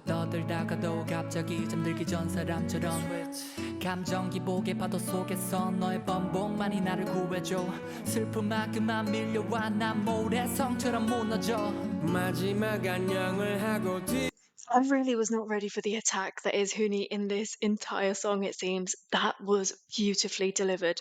떠들다가도 갑자기 잠들기 전 사람처럼 감정 기복의 파도 속에서 너의 번복만이 나를 구해줘 슬픔만큼만 밀려와 난 모래성처럼 무너져 마지막 안녕을 하고 I really was not ready for the attack that is Hoony in this entire song, it seems. That was beautifully delivered.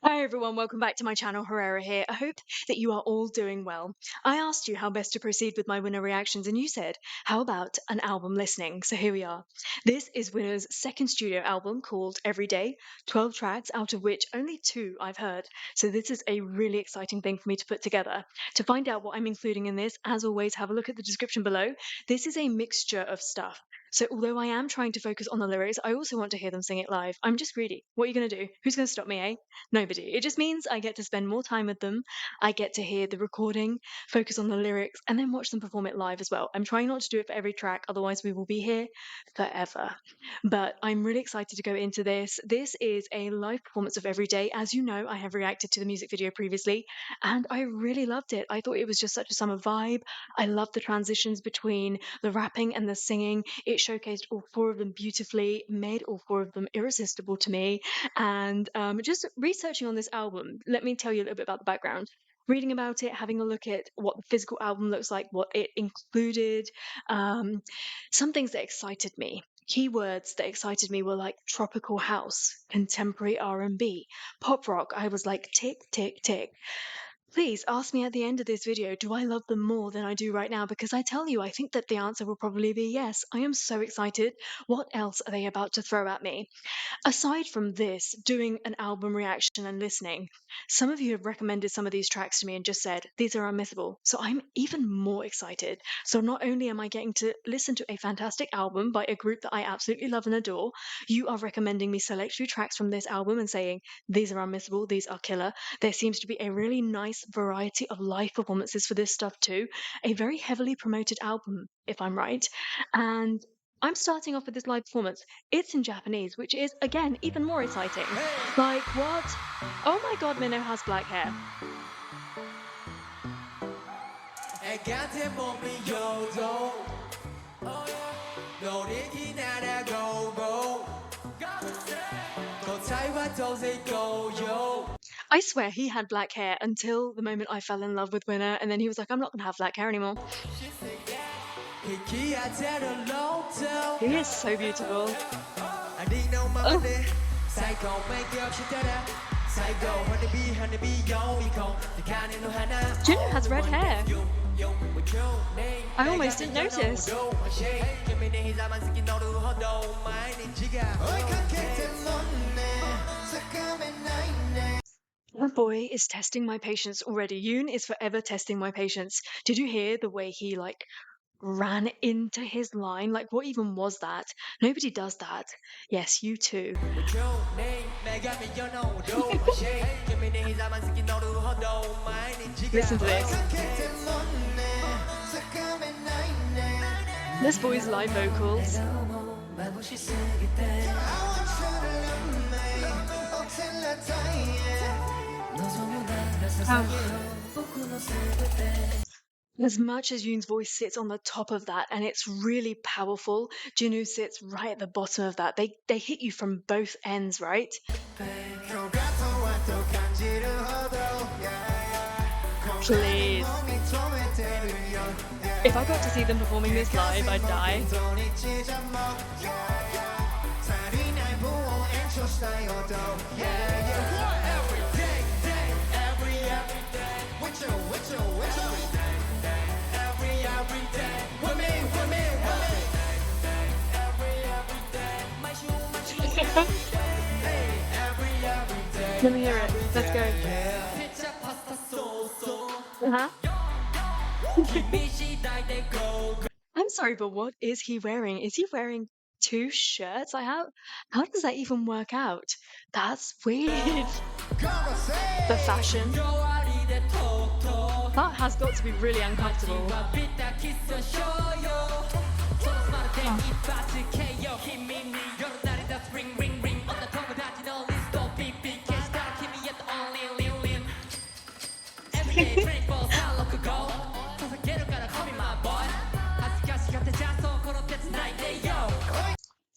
Hi everyone, welcome back to my channel. Herrera here. I hope that you are all doing well. I asked you how best to proceed with my winner reactions and you said, how about an album listening? So here we are. This is Winner's second studio album called Everyday, 12 tracks out of which only 2 I've heard. So this is a really exciting thing for me to put together. To find out what I'm including in this, as always, have a look at the description below. This is a mixture of stuff. So although I am trying to focus on the lyrics, I also want to hear them sing it live. I'm just greedy. What are you going to do? Who's going to stop me, eh? Nobody. It just means I get to spend more time with them. I get to hear the recording, focus on the lyrics, and then watch them perform it live as well. I'm trying not to do it for every track, otherwise we will be here forever. But I'm really excited to go into this. This is a live performance of Everyday. As you know, I have reacted to the music video previously, and I really loved it. I thought it was just such a summer vibe. I loved the transitions between the rapping and the singing. It showcased all 4 of them beautifully, made all 4 of them irresistible to me. And just researching on this album, let me tell you a little bit about the background. Reading about it, having a look at what the physical album looks like, what it included, some things that excited me. Keywords that excited me were like tropical house, contemporary R&B, pop rock. I was like, tick, tick, tick. Please ask me at the end of this video, do I love them more than I do right now? Because I tell you, I think that the answer will probably be yes. I am so excited. What else are they about to throw at me? Aside from this, doing an album reaction and listening, some of you have recommended some of these tracks to me and just said, these are unmissable. So I'm even more excited. So not only am I getting to listen to a fantastic album by a group that I absolutely love and adore, you are recommending me select few tracks from this album and saying, these are unmissable, these are killer. There seems to be a really nice variety of live performances for this stuff too. A very heavily promoted album, if I'm right. And I'm starting off with this live performance. It's in Japanese, which is, again, even more exciting. Like, what? Oh my god, MINO has black hair. I swear he had black hair until the moment I fell in love with Winner, and then he was like, I'm not gonna have black hair anymore. He is so beautiful. Oh. Jun has red hair. I almost didn't notice. That boy is testing my patience already. Yoon is forever testing my patience. Did you hear the way he like ran into his line? Like, what even was that? Nobody does that. Yes, you too. Listen to this. This boy's live vocals. As much as Yoon's voice sits on the top of that and it's really powerful, Jinwoo sits right at the bottom of that. They hit you from both ends, right? Please. If I got to see them performing this live, I'd die. Let me hear it. Let's go. I'm sorry, but what is he wearing? Is he wearing 2 shirts? How does that even work out? That's weird. The fashion. That has got to be really uncomfortable. Oh.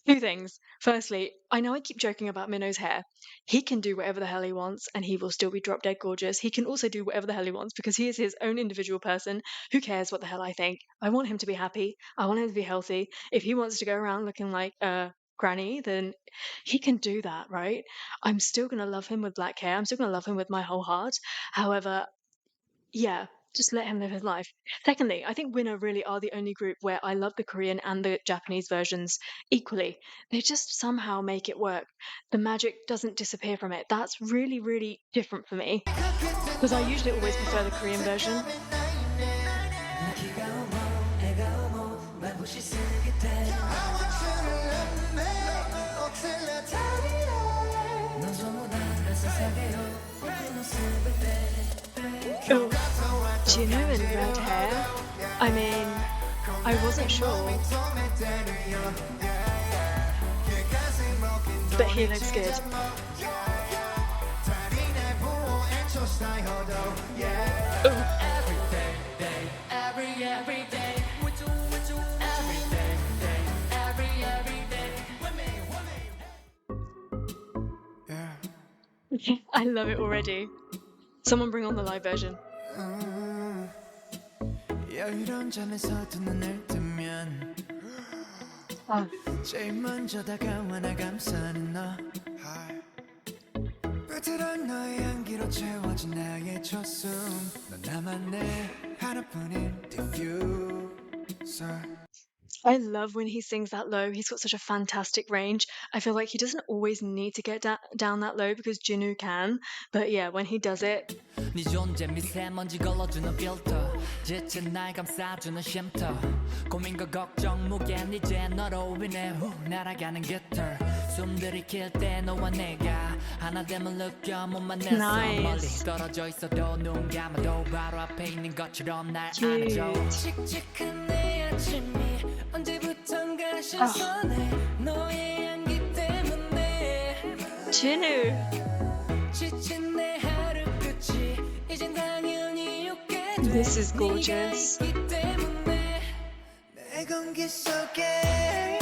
Two things. Firstly, I know I keep joking about Minno's hair. He can do whatever the hell he wants and he will still be drop dead gorgeous. He can also do whatever the hell he wants because he is his own individual person. Who cares what the hell I think? I want him to be happy. I want him to be healthy. If he wants to go around looking like a granny, then he can do that, right? I'm still going to love him with black hair. I'm still going to love him with my whole heart. However, yeah, just let him live his life. Secondly, I think Winner really are the only group where I love the Korean and the Japanese versions equally. They just somehow make it work. The magic doesn't disappear from it. That's really, really different for me because I usually always prefer the Korean version. Oh, Jinu and red hair? I mean, I wasn't sure, but he looks good. I love it already. Someone bring on the live version. 이런 잠에서도 눈을 뜨면 제일 먼저 다가와 날 감싸는 너 부드러운 너의 향기로 채워진 나의 초숨 넌 나만의 하나뿐인 diffuser I love when he sings that low. He's got such a fantastic range. I feel like he doesn't always need to get down that low because Jinu can. But yeah, when he does it. 네 존재 미세먼지 걸러주는 필터 지친 날 감싸주는 쉼터 고민과 걱정 무게는 이제 너로 인해 후 날아가는 깃털 숨 들이킬 때 너와 내가 하나 됨을 느껴 못 만났어 멀리 떨어져 있어도 눈 감아도 바로 앞에 있는 것처럼 날 안아줘 칙칙한 내 아침이 언제부턴가 신선해 너의 향기 때문에 Jinu! 지친 내 하루 끝이 이젠 당연히 웃게 돼 This is gorgeous. 네가 있기 때문에 내 공기 속에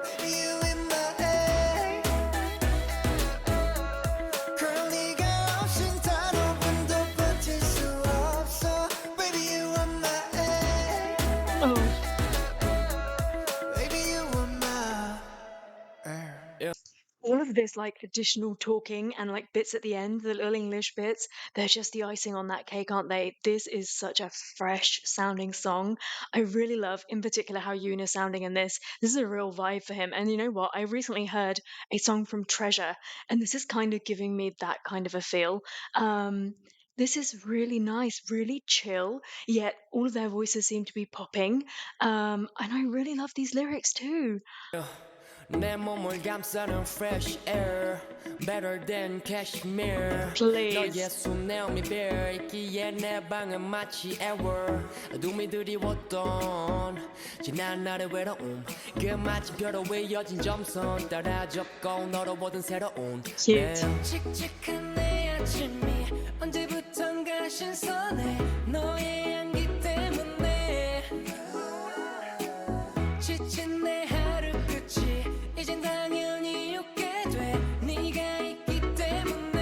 Baby you in my air Girl 네가 없인 단 5분도 버틸 수 없어 Baby you are my air Oh, Baby you are my air all of this like additional talking and like bits at the end, the little English bits, they're just the icing on that cake, aren't they? This is such a fresh sounding song. I really love, in particular, how Yoon is sounding in this. This is a real vibe for him. And you know what? I recently heard a song from Treasure, and this is kind of giving me that kind of a feel. This is really nice, really chill, yet all of their voices seem to be popping. And I really love these lyrics too. 내 몸을 감싸는 fresh air better than cashmere Please. 너의 숨내음이 배어있기에 내 방은 마치 ever 눈이 드리웠던 지난 날의 외로움 그 마침표로 이어진 점선 따라 접고 너로 보던 새로운 Cute. 칙칙한 내 아침이 언제부턴가 신선해 너의 향기 때문에 지친 내 하루 끝이 이젠 당연히 웃게 돼 네가 있기 때문에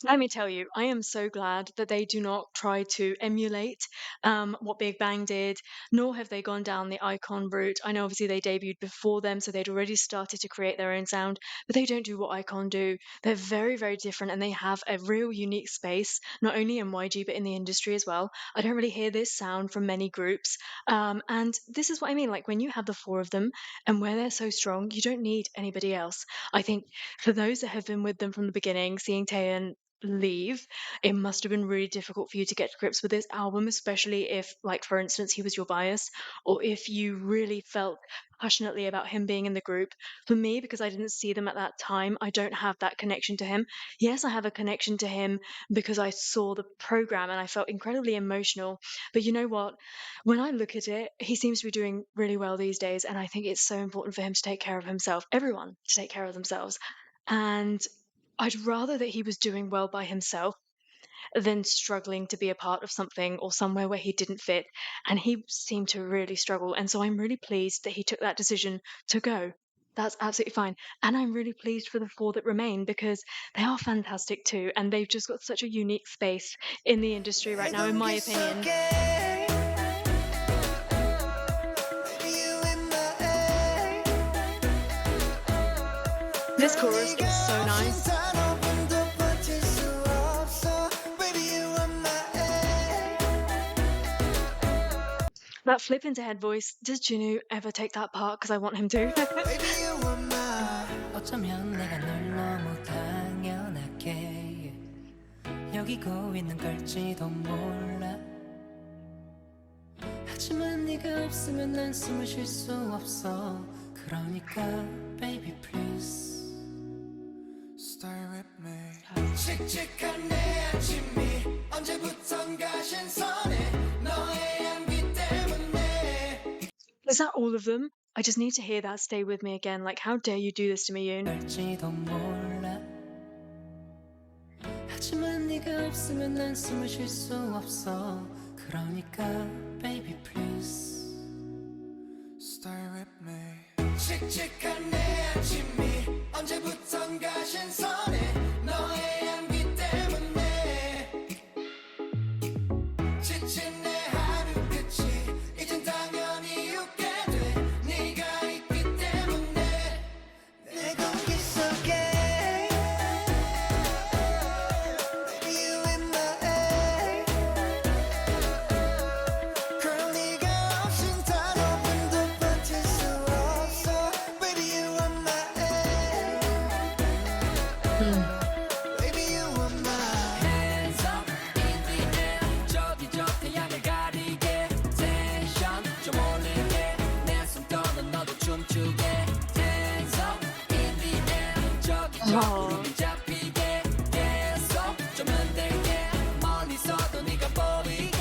Let me tell you, I am so glad that they do not try to emulate what Big Bang did, nor have they gone down the icon route. I know obviously they debuted before them, so they'd already started to create their own sound, but they don't do what icon do. They're very, very different and they have a real unique space, not only in YG, but in the industry as well. I don't really hear this sound from many groups. And this is what I mean, like when you have the four of them and where they're so strong, you don't need anybody else. I think for those that have been with them from the beginning, seeing Taeyeon leave, it must have been really difficult for you to get to grips with this album, especially if, like, for instance, he was your bias, or if you really felt passionately about him being in the group. For me, because I didn't see them at that time, I don't have that connection to him. Yes, I have a connection to him because I saw the program and I felt incredibly emotional. But you know what? When I look at it, he seems to be doing really well these days, and I think it's so important for him to take care of himself, everyone to take care of themselves. And I'd rather that he was doing well by himself than struggling to be a part of something or somewhere where he didn't fit. And he seemed to really struggle. And so I'm really pleased that he took that decision to go. That's absolutely fine. And I'm really pleased for the four that remain because they are fantastic too. And they've just got such a unique space in the industry right now, in my opinion. This chorus is so nice. That flip into head voice, does Junoo ever take that part? Because I want him to. 어쩌면 내가 널 너무 당연하게 여기고 있는 걸지도 몰라 하지만 네가 없으면 난 숨을 쉴 수 없어 그러니까 baby please Stay with me 칙칙한 내 아침이 언제부턴가 신선해 너의 향기 때문에 Is that all of them? I just need to hear that stay with me again. Like, how dare you do this to me, Yoon? 걸지도 몰라 하지만 네가 없으면 난 숨을 쉴 수 없어 그러니까 baby please Stay with me 칙칙한 내 아침이 언제부턴가 신선해 너의 향기 때문에 지친 내 하루 끝이 이젠 당연히 웃게 돼 네가 있기 때문에 내 공기 속에 Baby you in my air Girl 네가 없인 단 5분도 버틸 수 없어 Baby you in my air Baby you in my Hands up in the air 저기 저 태양을 가리게 텐션 좀 올리게 내 손 떠는 너도 춤추게 Hands up in the air 저기 저 Oh. 구름이 잡히게 계속 좀 흔들게 멀리서도 네가 보이게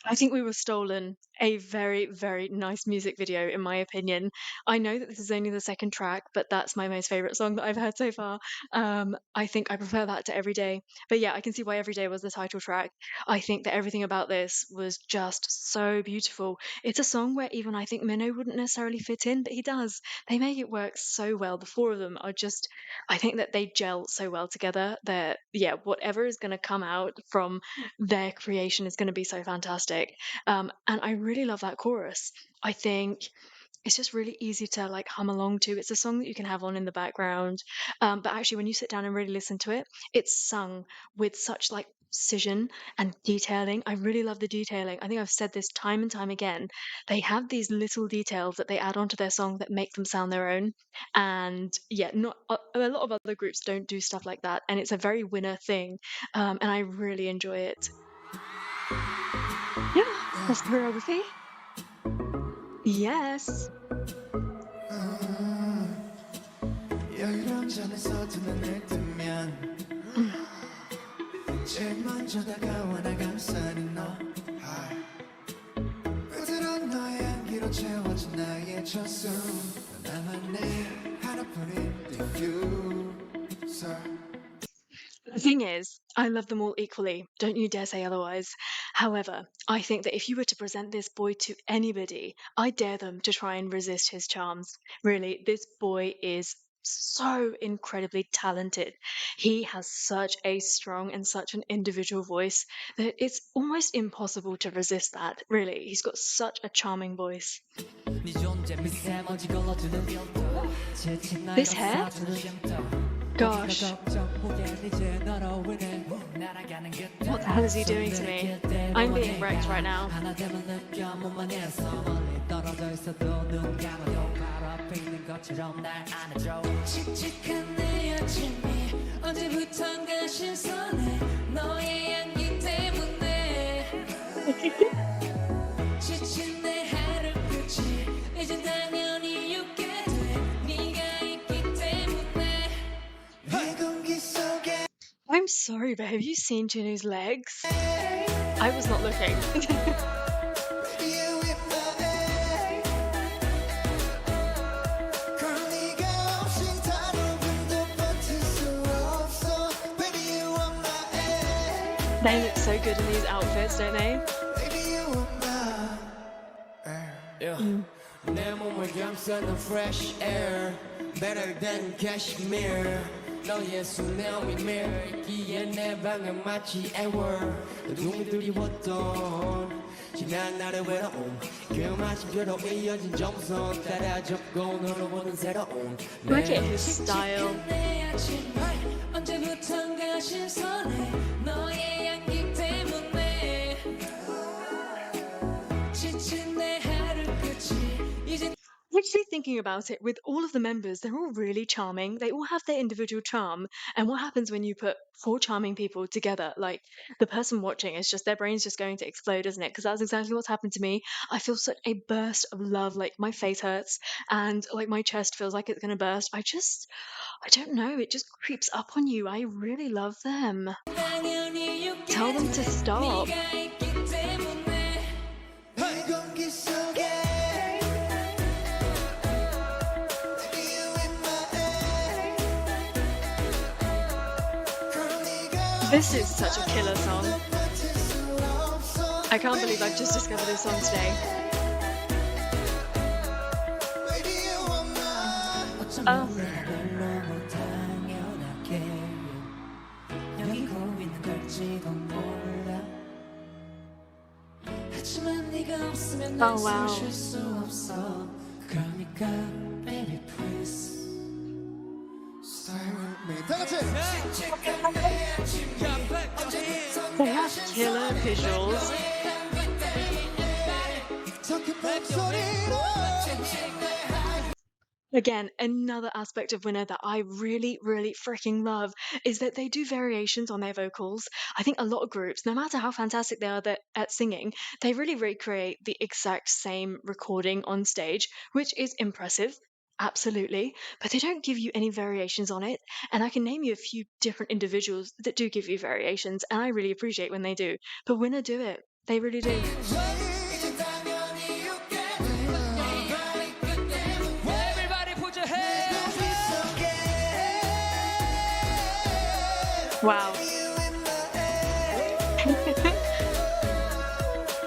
I think we were stolen a very, very nice music video, in my opinion. I know that this is only the second track, but that's my most favorite song that I've heard so far. I think I prefer that to Everyday. But yeah, I can see why Everyday was the title track. I think that everything about this was just so beautiful. It's a song where even I think Minho wouldn't necessarily fit in, but he does. They make it work so well. The four of them are just, I think that they gel so well together that, yeah, whatever is going to come out from their creation is going to be so fantastic. And I really love that chorus. I think it's just really easy to like hum along to. It's a song that you can have on in the background. But actually, when you sit down and really listen to it, it's sung with such like precision and detailing. I really love the detailing. I think I've said this time and time again. They have these little details that they add onto their song that make them sound their own. And yeah, not a lot of other groups don't do stuff like that. And it's a very winner thing. And I really enjoy it. Yeah, that's choreography. Yes. 여유로운 전에서도 눈을 뜨면 제일 먼저 다가와 날 감싸는 너 부드러운 너의 향기로 채워진 나의 저승 나만의 하나뿐인 diffuser The thing is, I love them all equally. Don't you dare say otherwise. However, I think that if you were to present this boy to anybody, I dare them to try and resist his charms. Really, this boy is so incredibly talented. He has such a strong and such an individual voice that it's almost impossible to resist that. Really, he's got such a charming voice. This hair? Gosh. What the hell is he doing to me? I'm being wrecked right now. 칙칙한 내 아침이 언제부턴가 신선해 너의 향기 때문에 지친 내 하루 끝이 이젠 당연히 웃게 돼 네가 있기 때문에 내 공기 속에 I'm I'm sorry, but have you seen Junu's legs? I was not looking. You in my 그럴 리가 없인 다른 분도 버틸 수 없어. Baby, you are my They look so good in these outfits, don't they? baby, you are my Yeah. 내 몸을 감싸는 fresh air better than cashmere 너의 수면 위메 있기에 내 방은 마치 ever 눈이 드리웠던 지난 날의 외로움 그 마침표로 이어진 점선 따라 접고 너를 보는 새로운 Look at his style. 내 아침 언제부턴가 신선해 너의 향기 때문에 지친 내 하루 끝이 이제 Actually thinking about it, with all of the members, they're all really charming. They all have their individual charm. And what happens when you put four charming people together? Like, the person watching is just, their brain's just going to explode, isn't it? Because that's exactly what's happened to me. I feel such a burst of love. Like, my face hurts and like my chest feels like it's going to burst. I don't know. It just creeps up on you. I really love them. 당연히 Tell them to stop. 네가 있기 때문에 이 공기 속에 baby, you in my 그럴 리가 This is such a killer song. 버틸 수 없어. I can't believe I've just discovered this song today. Baby, you are my Oh. 너무 당연하게 여기고 있는 걸지도 몰라 하지만 네가 없으면 난 Oh, wow. 숨 쉴 수 없어 그러니까 baby please Stay with me. 다 같이. They have killer visuals. 저 큰 목소리로 Again, another aspect of Winner that I really, really freaking love is that they do variations on their vocals. I think a lot of groups, no matter how fantastic they are at singing, they really recreate the exact same recording on stage, which is impressive. Absolutely. But they don't give you any variations on it. And I can name you a few different individuals that do give you variations, and I really appreciate when they do. But Winner do it. They really do. 이제 당연히 웃게 Everybody put your hands 속에 Wow. you in my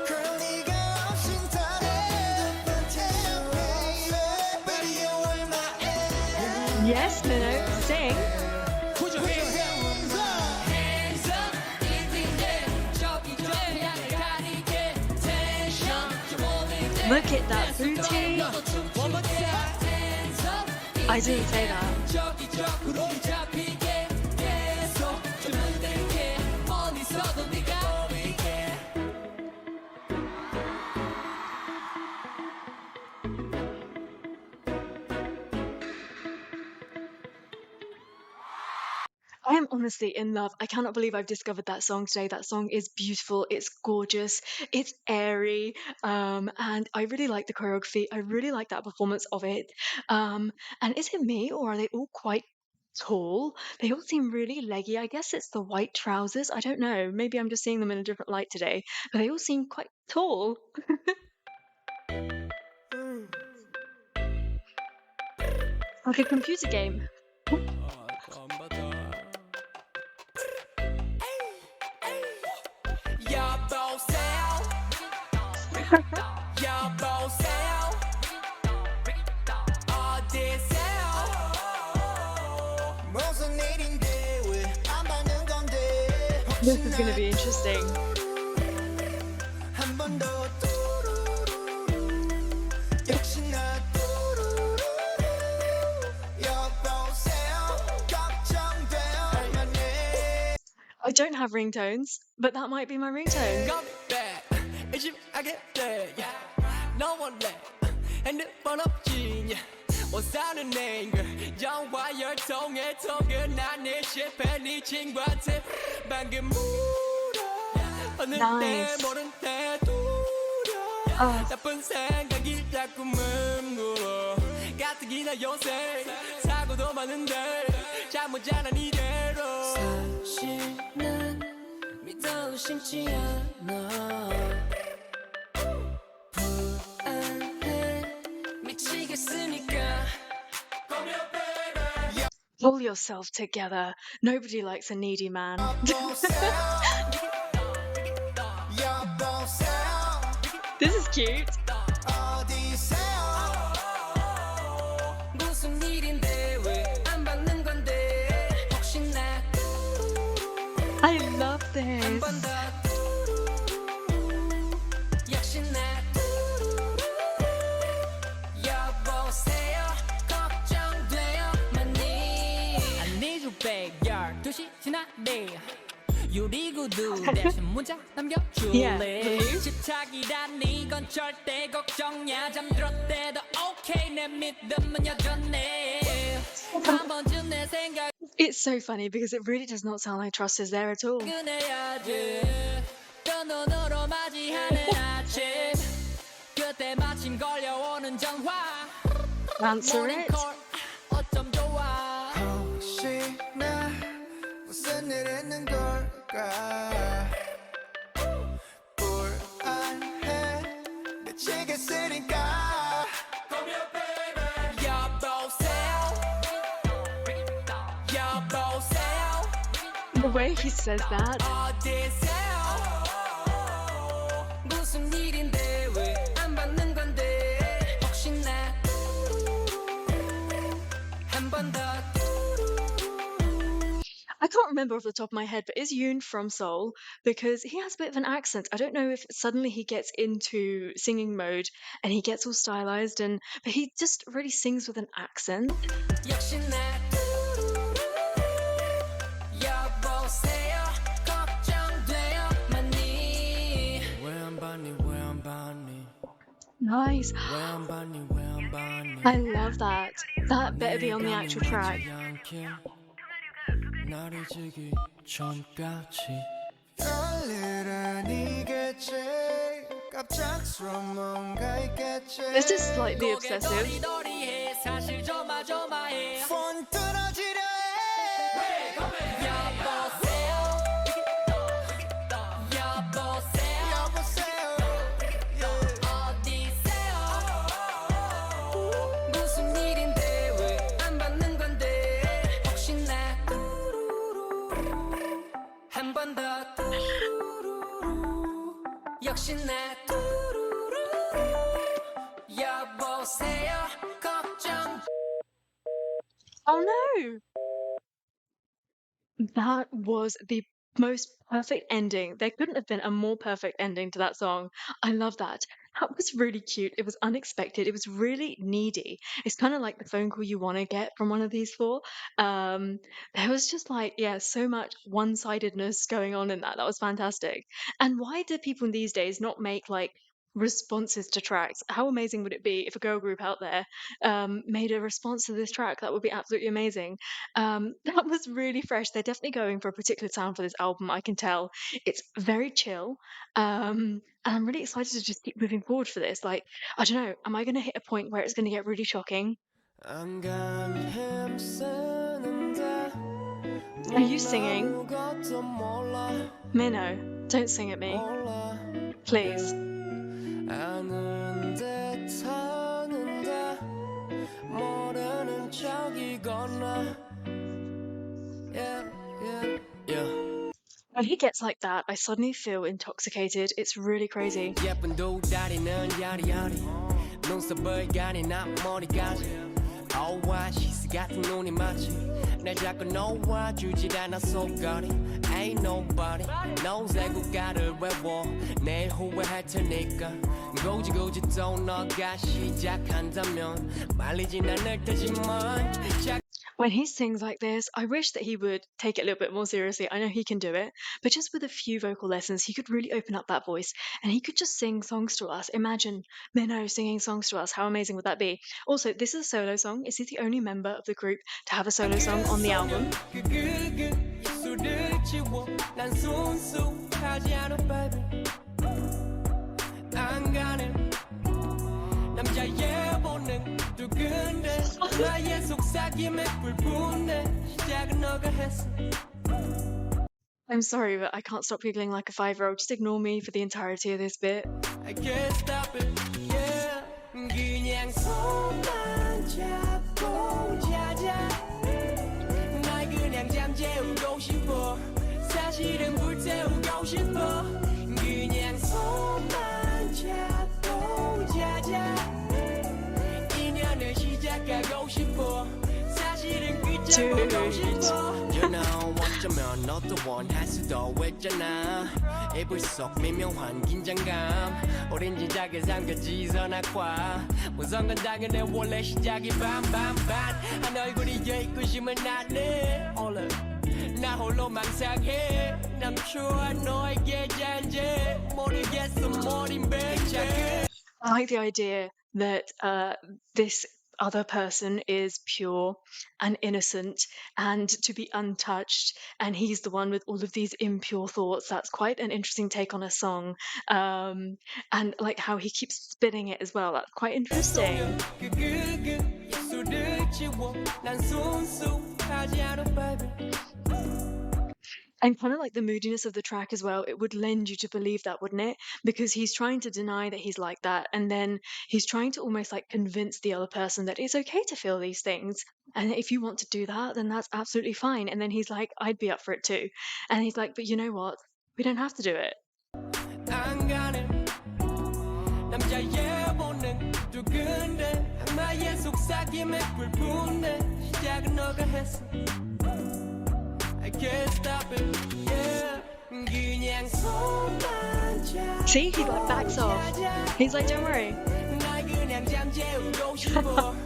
그럴 리가 없인 다른 분도 버틸 수 없어. Baby, you are my Yes, Minno, sing. Put your hands hands up 인생에 저기 저 하늘 가리게 텐션 좀 올리게 Look at that booty. 너도 춤추게 hands up I didn't say that. 저기 저 구름 잡히게 계속 좀 흔들게 멀리서도 네가 보이게 I am honestly in love. I cannot believe I've discovered that song today. That song is beautiful. It's gorgeous. It's airy. And I really like the choreography. I really like that performance of it. And is it me or are they all quite tall? They all seem really leggy. I guess it's the white trousers. I don't know. Maybe I'm just seeing them in a different light today. But they all seem quite tall. Like a computer game. 여보세요 여보세요 어디세요 무슨 일인데 왜 안 받는 건데 This is going to be interesting. 한 번 더 뚜루루루 역시나 뚜루루루 여보세요 걱정돼요 얼마니 I don't have ringtones, but that might be my ringtone. Come back 의심하게 돼 너 원래 핸드폰 없지 못 사는 앵글 영화 열통에 통은 나의 실패 네 친구한테 방금 물어 어느 때 Nice. 모른 때 두려 Oh. 나쁜 생각이 자꾸 맴돌아 가뜩이나 요새 사고도 많은데 잠 못 자는 이대로 사실 심지 않아 불안해 미치겠으니까 Pull yourself together. Nobody likes a needy man. This is cute. 무슨 일인데 왜 안 받는 건데 혹시나 I love this. 한 번 더 역시나 여보세요 걱정돼요 많이 I need you back 12시 지나네 유리구두 대신 문자 남겨줄래 Yeah. 집착이란 건 절대 걱정야 잠들었대도 오케이 내 믿음은 여전해 한 번쯤 내 생각 It's so funny because it really does not sound like trust is there at all. 해야지 또 눈으로 맞이하는 아침 그때 마침 걸려오는 전화 Answer it. 모닝콜 어쩜 좋아 혹시나 무슨 일 있는 걸까 불안해 미치겠으니까 여보세요 The way he says that. 어디세요 무슨 일인데 왜 안 받는 건데 혹시나 한 번 더 I can't remember off the top of my head, but is Yoon from Seoul? Because he has a bit of an accent. I don't know if suddenly he gets into singing mode and he gets all stylized, but he just really sings with an accent. 역시나 여보세요 걱정돼요 많이 왜 안 받니 왜 안 받니 Nice. 왜 안 받니 왜 안 받니 I love that. That better be on the actual track. 날 잊기 전까지 별일 아니겠지 갑작스러운 뭔가 있겠지 This is slightly obsessive. 도리도리해 사실 조마조마해 폰 끊어지려 해 여보세요 여보세요 여보세요 어디세요 무슨 일인데 왜 안 받는 건데 혹시나 한 번 더 역시나 여보세요 걱정 Oh no! That was the most perfect ending. There couldn't have been a more perfect ending to that song. I love that. That was really cute. It was unexpected. It was really needy. It's kind of like the phone call you want to get from one of these four. There was just like, yeah, so much one-sidedness going on in that. That was fantastic. And why do people these days not make like responses to tracks? How amazing would it be if a girl group out there made a response to this track? That would be absolutely amazing. That was really fresh. They're definitely going for a particular sound for this album. I can tell it's very chill, and I'm really excited to just keep moving forward for this. Like, I don't know, am I going to hit a point where it's going to get really shocking? 안감이 힘쓰는데 Are you singing? 아무것도 몰라 Minno, don't sing at me, 몰라 please. 아는 듯 하는데 모르는 척이거나 yeah, yeah, yeah. When he gets like that, I suddenly feel intoxicated. It's really crazy. 예쁜 두 다리는 야리야리 눈썹을 가린 앞머리까지 오아시스 같은 눈이 마치 날 자꾸 놓아주질 않아 속거리 Ain't nobody knows 애국가를 외워 내일 후회할 테니까 고지고지 또 너가 시작한다면 말리진 않을 테지만 When he sings like this, I wish that he would take it a little bit more seriously. I know he can do it, but just with a few vocal lessons, he could really open up that voice and he could just sing songs to us. Imagine Minno singing songs to us. How amazing would that be? Also, this is a solo song. Is he the only member of the group to have a solo song on the album? 난 순수하지 않아 baby 안 가네 남자의 본능 두근대 나의 속삭임에 불붙네 시작은 너가 했어 I'm sorry, but I can't stop giggling like a 5-year-old. Just ignore me for the entirety of this bit. I can't stop it, yeah. 그냥 손만 잡고 자자. 날 그냥 잠재우고 싶어. 사실은 불태우고 싶어. 그냥 손만 잡고 자자. 인연을 시작하고 싶어. 사실은 끝장보고 싶어. You know 어쩌면 너도 원할 수도 있잖아. 이불 속 미묘한 긴장감 오렌지 작은 삼켜지선 악화 무서운 건 당연해 원래 시작이 반반반 한 얼굴이 있고심은 나네 All 나 홀로 망상해 난 좋아 너에게 잔재 모르겠어 머린 백작 I like the idea that this other person is pure and innocent and to be untouched, and he's the one with all of these impure thoughts. That's quite an interesting take on a song. And like how he keeps spinning it as well. That's quite interesting. 예술을 지워 난 순수하지 않아 baby And kind of like the moodiness of the track as well, it would lend you to believe that, wouldn't it? Because he's trying to deny that he's like that, and then he's trying to almost like convince the other person that it's okay to feel these things, and if you want to do that, then that's absolutely fine. And then he's like, I'd be up for it too. And he's like, but you know what? We don't have to do it. 안 가는 남자의 본능 두근대 악마의 속삭임에 불붙네 시작은 너가 했어 I can't stop it, yeah. 그냥 손만 잡고 See, he like backs off. He's like, don't worry. 날 그냥 잠재우고 싶어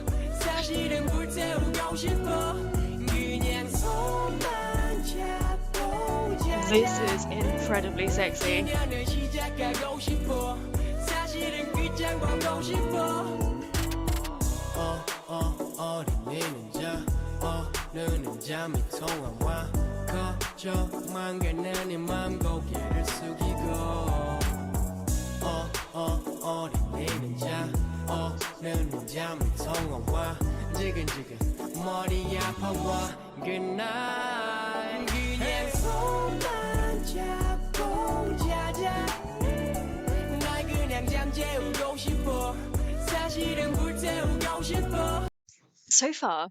사실은 불태우고 싶어 그냥 손만 잡고 This is incredibly sexy. 인연을 시작하고 싶어 사실은 끝장 보고 싶어 어린이는 자 너는 잠이 통화와 걱정만 가는 네 맘 고개를 숙이고 어린이는 자 너는 잠이 통화와 지근지근 머리 아파와 그날 그냥 손만 잡고 자자 날 그냥 잠재우고 싶어 사실은 불태우고 싶어 So far,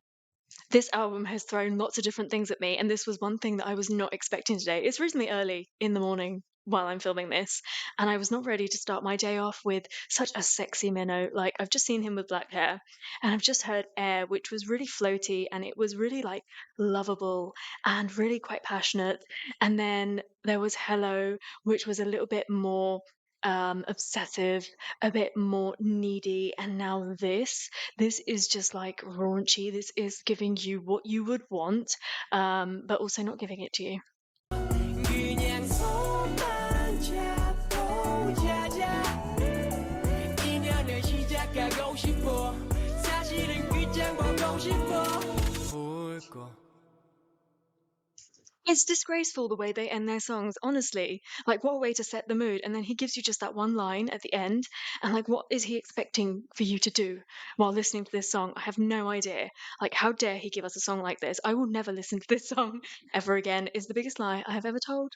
this album has thrown lots of different things at me, and this was one thing that I was not expecting today. It's reasonably early in the morning while I'm filming this, and I was not ready to start my day off with such a sexy MINO. Like, I've just seen him with black hair, and I've just heard Air, which was really floaty, and it was really like lovable and really quite passionate. And then there was Hello, which was a little bit more obsessive, a bit more needy, and now this is just like raunchy. This is giving you what you would want, but also not giving it to you. 그냥 손만 잡고 자자 인연을 시작하고 싶어 사실은 끝장 보고 싶어 울고 It's disgraceful the way they end their songs, honestly. Like, what a way to set the mood. And then he gives you just that one line at the end. And, like, what is he expecting for you to do while listening to this song? I have no idea. Like, how dare he give us a song like this? I will never listen to this song ever again, is the biggest lie I have ever told.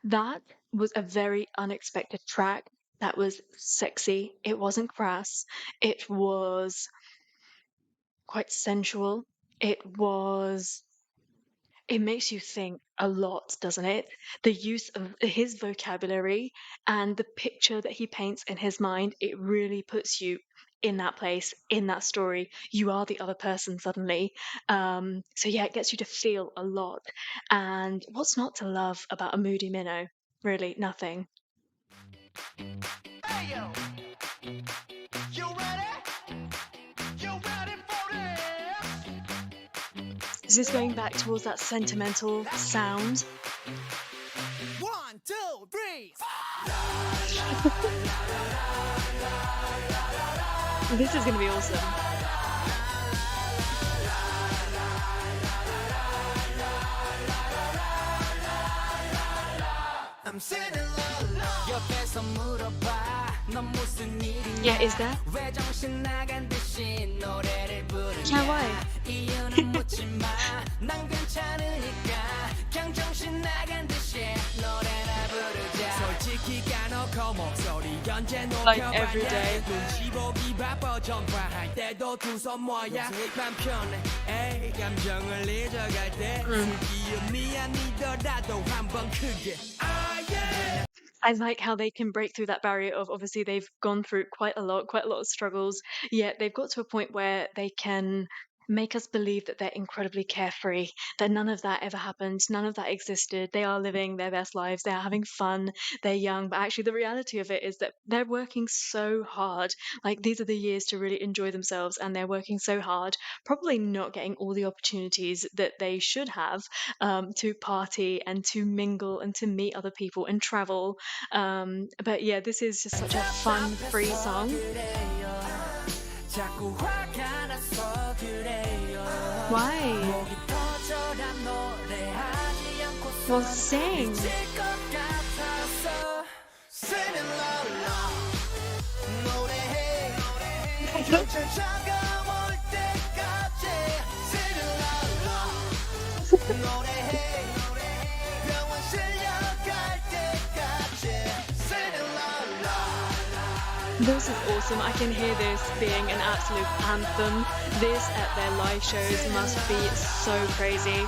That was a very unexpected track. That was sexy. It wasn't crass. It was quite sensual. It makes you think a lot, doesn't it? The use of his vocabulary and the picture that he paints in his mind, it really puts you in that place, in that story. You are the other person suddenly. So yeah, it gets you to feel a lot. And what's not to love about a moody MINO? Really, nothing. Hey yo, you ready? You ready for this? Is this going back towards that sentimental sound? 1, 2, 3. This is going to be awesome. I'm singing la la. 옆에서 물어봐 넌 무슨 일이냐 Yeah, is there? 왜 정신 나간 듯이 노래를 부르냐 Yeah, why? 이유는 묻지 마난 괜찮으니까 그냥 정신 나간 듯이 Like every day. 눈치 보기 바빠 전화할 때도 두 손 모아야 맘 편해 에이 감정을 잊어갈 때 기억 미안이더라도 한번 크게 I like how they can break through that barrier of obviously they've gone through quite a lot of struggles, yet they've got to a point where they can make us believe that they're incredibly carefree, that none of that ever happened, none of that existed. They are living their best lives, they're having fun, they're young, but actually the reality of it is that they're working so hard. Like these are the years to really enjoy themselves, and they're working so hard, probably not getting all the opportunities that they should have to party and to mingle and to meet other people and travel. But yeah, this is just such a fun, free song. 자꾸 화가 나서 그래요. Why? 목이 터져라 노래하지 않고서 Well, sing. 미칠 것 같아서 Singing loud, 노래해 경찰 차가울 때까지 Singing loud, 노래해 병원 실려갈 때까지 Singing loud. This is awesome. I can hear this being an absolute anthem. This at their live shows must be so crazy.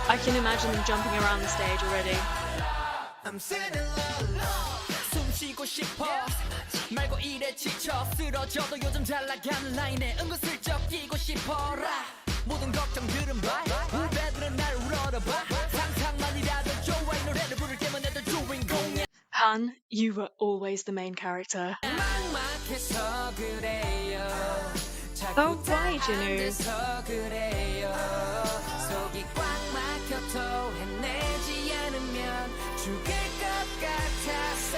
I can imagine them jumping around the stage already. I'm singing loud. 숨 쉬고 싶어 말고 일에 지쳐 쓰러져도 요즘 잘 나가는 라인에 은근슬쩍 끼고 싶어라 모든 걱정들은 봐 후배들은 날 울어봐 상상만이라도 좋아 이 노래를 부를 때만 내들 주인공이야 Han, you were always the main character. 막막해서 그래요 Oh, why, Jinu? 돼서 그래요 속이 꽉 막혀도 해내지 않으면 죽을 것 같아서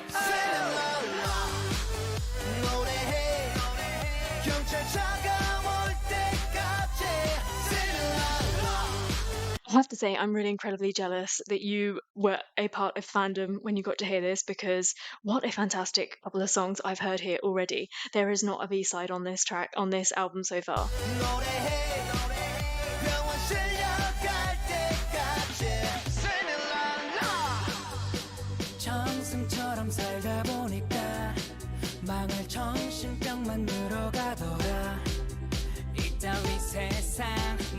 Singing loud, 노래해 경찰 차가울 때까지 Singing loud. I have to say, I'm really incredibly jealous that you were a part of fandom when you got to hear this, because what a fantastic couple of songs I've heard here already. There is not a B-side on this track, on this album so far. 노래해 병원 실려갈 때까지 Singing loud. 정승처럼 살다 보니까 망할 정신병만 늘어가더라 이따위 세상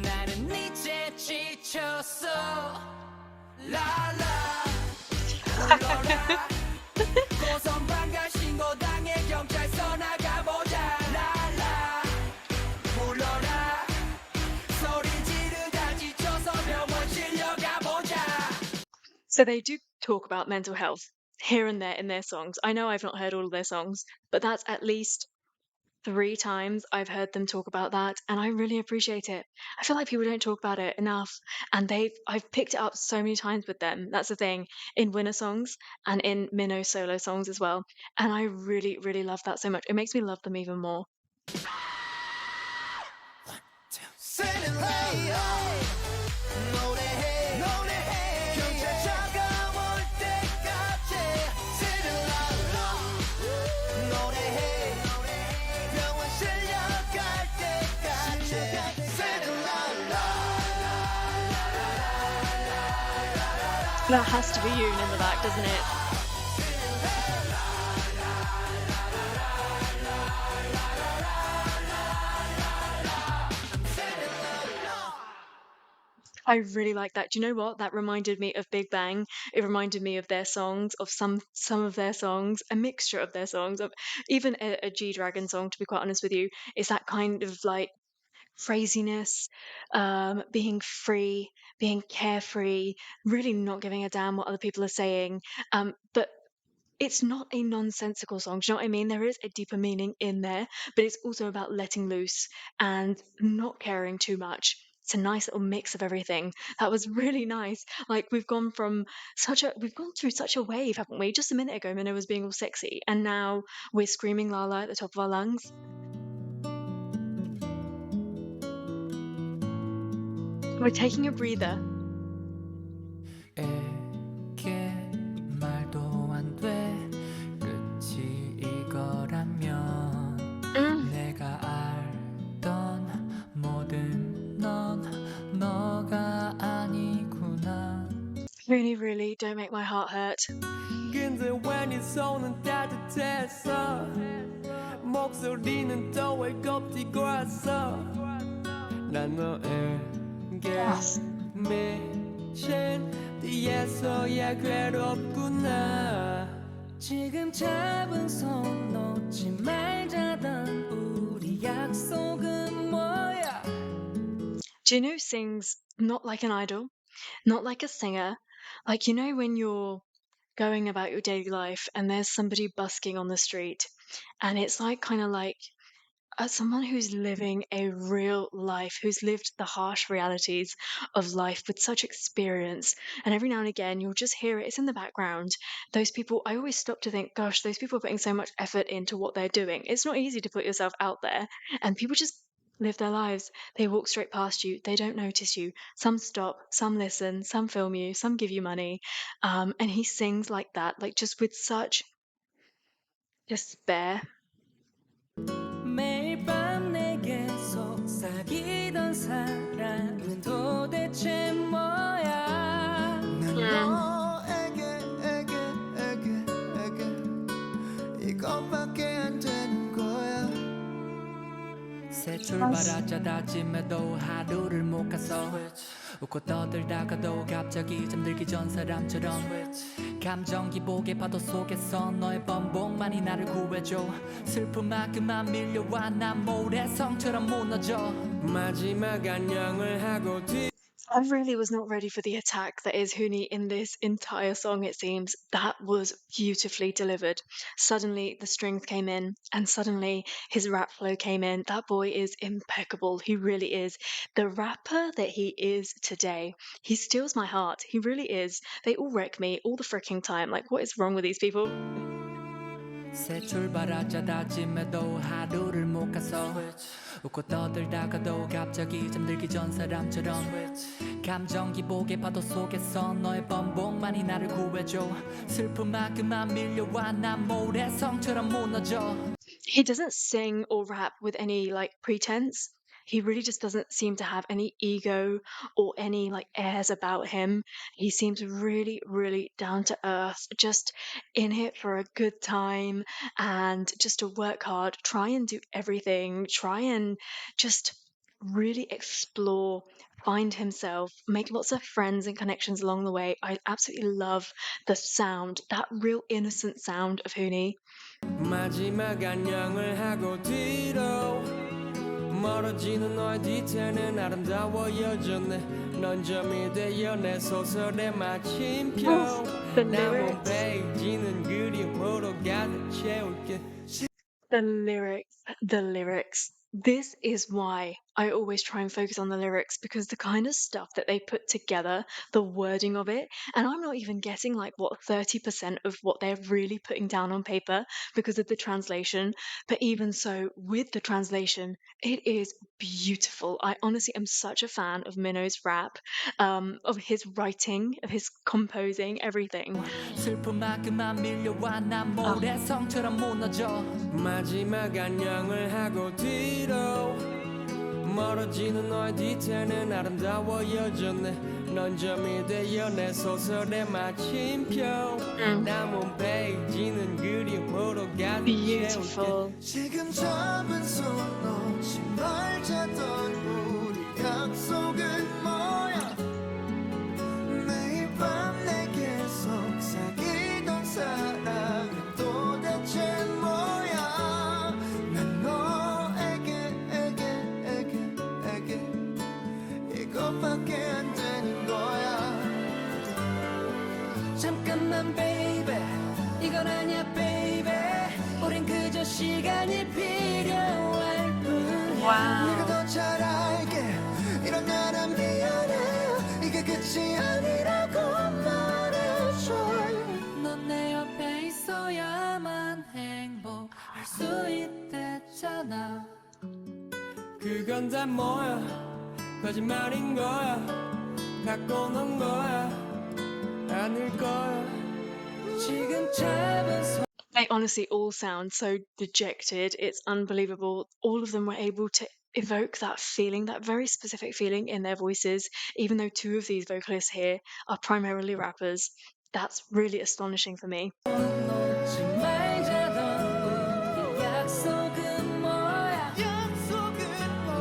나는 이제 지쳤어 라라 불러라 고성방가 신고당해 경찰서 나가보자 라라 불러라 소리 지르다 지쳐서 병원 실려가보자 So they do talk about mental health here and there in their songs. I know I've not heard all of their songs, but that's at least 3 times I've heard them talk about that, and I really appreciate it. I feel like people don't talk about it enough, and I've picked it up so many times with them. That's the thing, in winner songs and in MINO solo songs as well. And I really, really love that so much. It makes me love them even more. Singing loud, 노래해 경찰 차가울 때까지 Singing loud, 노래해 병원 실려갈 때까지 Singing loud. That has to be Yoon in the back, doesn't it? I really like that. Do you know what? That reminded me of Big Bang. It reminded me of their songs, of some of their songs, a mixture of their songs, of even a G-Dragon song, to be quite honest with you. It's that kind of like phrasiness, being free, being carefree, really not giving a damn what other people are saying. But it's not a nonsensical song. Do you know what I mean? There is a deeper meaning in there, but it's also about letting loose and not caring too much. It's a nice little mix of everything. That was really nice. Like we've gone through such a wave, haven't we? Just a minute ago, Minna was being all sexy, and now we're screaming la la at the top of our lungs. We're taking a breather. 에게 말도 안 돼 끝이 이거라면 내가 알던 모든 넌 너가 아니구나 Really, really don't make my heart hurt. 근데 왜 네 손은 따뜻했어 목소리는 또 왜 곱디고 왔어 난 너에게 미친 뒤에서야 괴롭구나 지금 잡은 손 놓지 말자던 우리 약속은 뭐야 Jinu sings not like an idol, not like a singer. Like, you know, when you're going about your daily life and there's somebody busking on the street, and it's like kind of like someone who's living a real life, who's lived the harsh realities of life with such experience. And every now and again, you'll just hear it, it's in the background. Those people, I always stop to think, gosh, those people are putting so much effort into what they're doing. It's not easy to put yourself out there, and people just live their lives. They walk straight past you, they don't notice you. Some stop, some listen, some film you, some give you money. And he sings like that, like just with such despair. 매일 밤 내게 속삭이던 사랑은 도대체 뭐야 난 너에게 이것밖에 안 되는 거야 새 출발하자 다짐해도 하루를 못 가서 웃고 떠들다가도 갑자기 잠들기 전 사람처럼 감정 기복의 파도 속에서 너의 번복만이 나를 구해줘 슬픔만큼만 밀려와 난 모래성처럼 무너져 마지막 안녕을 하고 I really was not ready for the attack that is Hoony in this entire song, it seems. That was beautifully delivered. Suddenly the strings came in, and suddenly his rap flow came in. That boy is impeccable. He really is. The rapper that he is today, he steals my heart. He really is. They all wreck me all the freaking time. Like, what is wrong with these people? 새 출발하자 다짐해도 하루를 못 가서 웃고 떠들다가도 갑자기 잠들기 전 사람처럼 감정 기복의 파도 속에서 너의 번복만이 나를 구해줘 슬픔만큼만 밀려와 난 모래성처럼 무너져 He doesn't sing or rap with any like pretense. He really just doesn't seem to have any ego or any like airs about him. He seems really, really down to earth, just in it for a good time and just to work hard, try and do everything, try and just really explore, find himself, make lots of friends and connections along the way. I absolutely love the sound, that real innocent sound of Hoony. 마지막 안녕을 하고 뒤로 멀어지는 너의 뒤태는 아름다워 여전해 넌 점이 되어 내 소설의 마침표 The 남은 lyrics. 페이지는 그림으로 가득 채울게 The lyrics. This is why I always try and focus on the lyrics, because the kind of stuff that they put together, the wording of it, and I'm not even getting like what 30% of what they're really putting down on paper because of the translation. But even so, with the translation, it is beautiful. I honestly am such a fan of MINO's rap, of his writing, of his composing, everything. 슬픔만큼만 밀려와 난 모래성처럼 무너져 마지막 안녕을 하고 뒤로 멀어지는 너의 뒤태는 아름다워 여전해 넌 점이 되어 내 소설의 마침표 남은 페이지는 그림으로 가득 Beautiful. 지금 잡은 손 놓지 말자던 우리 약속은 뭐야 매일 밤 내게 속삭이던 사랑은 도대체 뭐야 난 너에게 이것밖에 안 되는 거야 잠깐만 baby 이건 아니야 baby 우린 그저 시간이 필요할 뿐이야 네가 더 잘 알게 이런 나란 미안해 이게 끝이 아니라고 말해줘 넌 내 옆에 있어야만 행복할 수 있댔잖아 그건 다 뭐야 거짓말인 거야 갖고 논 거야 아닐 거야 지금 잡은 손 They honestly all sound so dejected. It's unbelievable. All of them were able to evoke that feeling, that very specific feeling in their voices, even though two of these vocalists here are primarily rappers. That's really astonishing for me. 놓지 말자던 우리 약속은 뭐야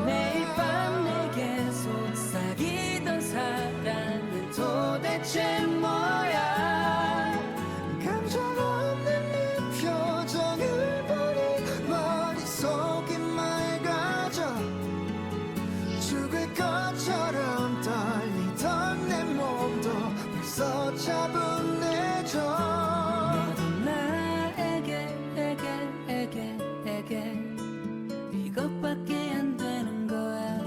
매일 밤 내게 속삭이던 사랑은 도대체 뭐야 감정 없는 네 표정을 보니 머릿속이 맑아져 죽을 것처럼 떨리던 내 몸도 벌써 차분해져 너도 나에게 이것밖에 안 되는 거야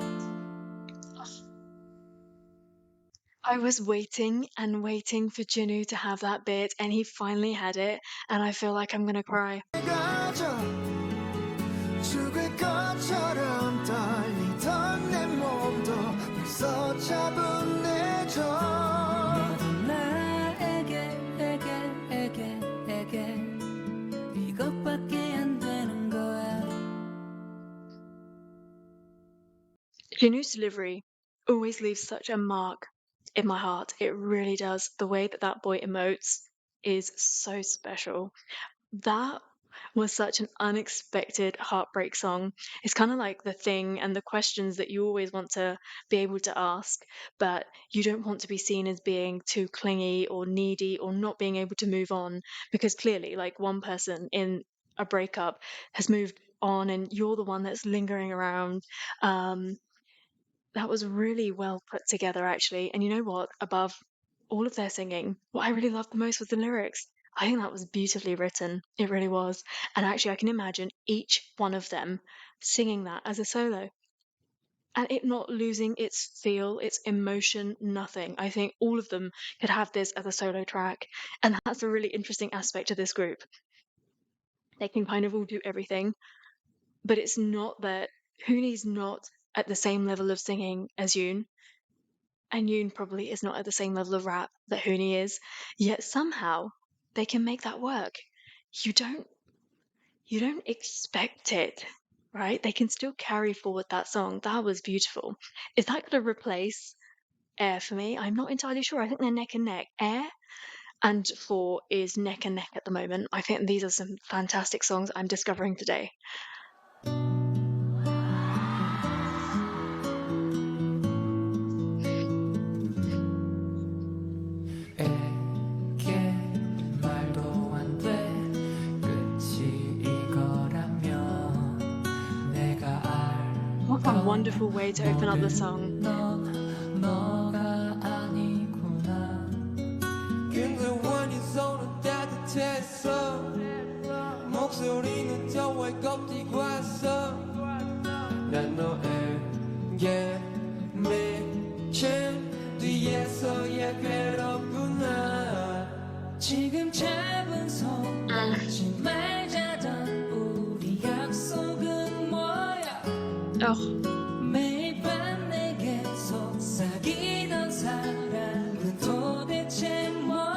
I was waiting and waiting for Jinwoo to have that bit, and he finally had it, and I feel like I'm gonna cry. 가져 죽을 것처럼 떨리던 내 몸도 벌써 차분해져 너도 나에게 이것밖에 안 되는 거야 Jinwoo's delivery always leaves such a mark in my heart. It really does. The way that that boy emotes is so special. That was such an unexpected heartbreak song. It's kind of like the thing and the questions that you always want to be able to ask, but you don't want to be seen as being too clingy or needy or not being able to move on, because clearly, like, one person in a breakup has moved on and you're the one that's lingering around. That was really well put together, actually. And you know what? Above all of their singing, what I really loved the most was the lyrics. I think that was beautifully written. It really was. And actually, I can imagine each one of them singing that as a solo and it not losing its feel, its emotion, nothing. I think all of them could have this as a solo track. And that's a really interesting aspect to this group. They can kind of all do everything, but it's not that Hoony's not at the same level of singing as Yoon, and Yoon probably is not at the same level of rap that Hoony is, yet somehow they can make that work. You don't expect it, right? They can still carry forward that song. That was beautiful. Is that going to replace Air for me? I'm not entirely sure. I think they're neck and neck. Air and 4 is neck and neck at the moment. I think these are some fantastic songs I'm discovering today. What a wonderful way to open up the song. 근데 원이 손은 따뜻했어 목소리는 더 외롭디고 왔어 난 너에게 미친 뒤에서야 괴롭구나 지금 잡은 손 놓지 말자던 우리 약속은 뭐야 매일 밤 내게 속삭이던 사랑은 도대체 뭐야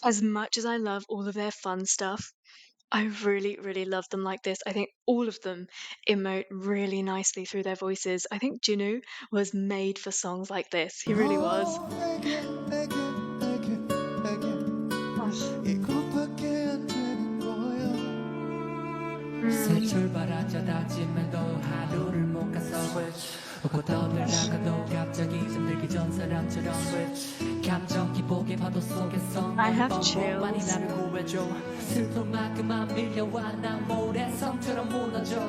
As much as I love all of their fun stuff, I really, really love them like this. I think all of them emote really nicely through their voices. I think Jinwoo was made for songs like this. He really was. 이것밖에 안 되는 거야 새 출발하자 다짐해도 하루를 못 가서 웃고 떠들다가도 갑자기 잠들기 전 사람처럼 감정 기복의 파도 속에서 I have 번복만이 chills. 나를 구해줘 슬픔만큼만 밀려와 난 모래성처럼 무너져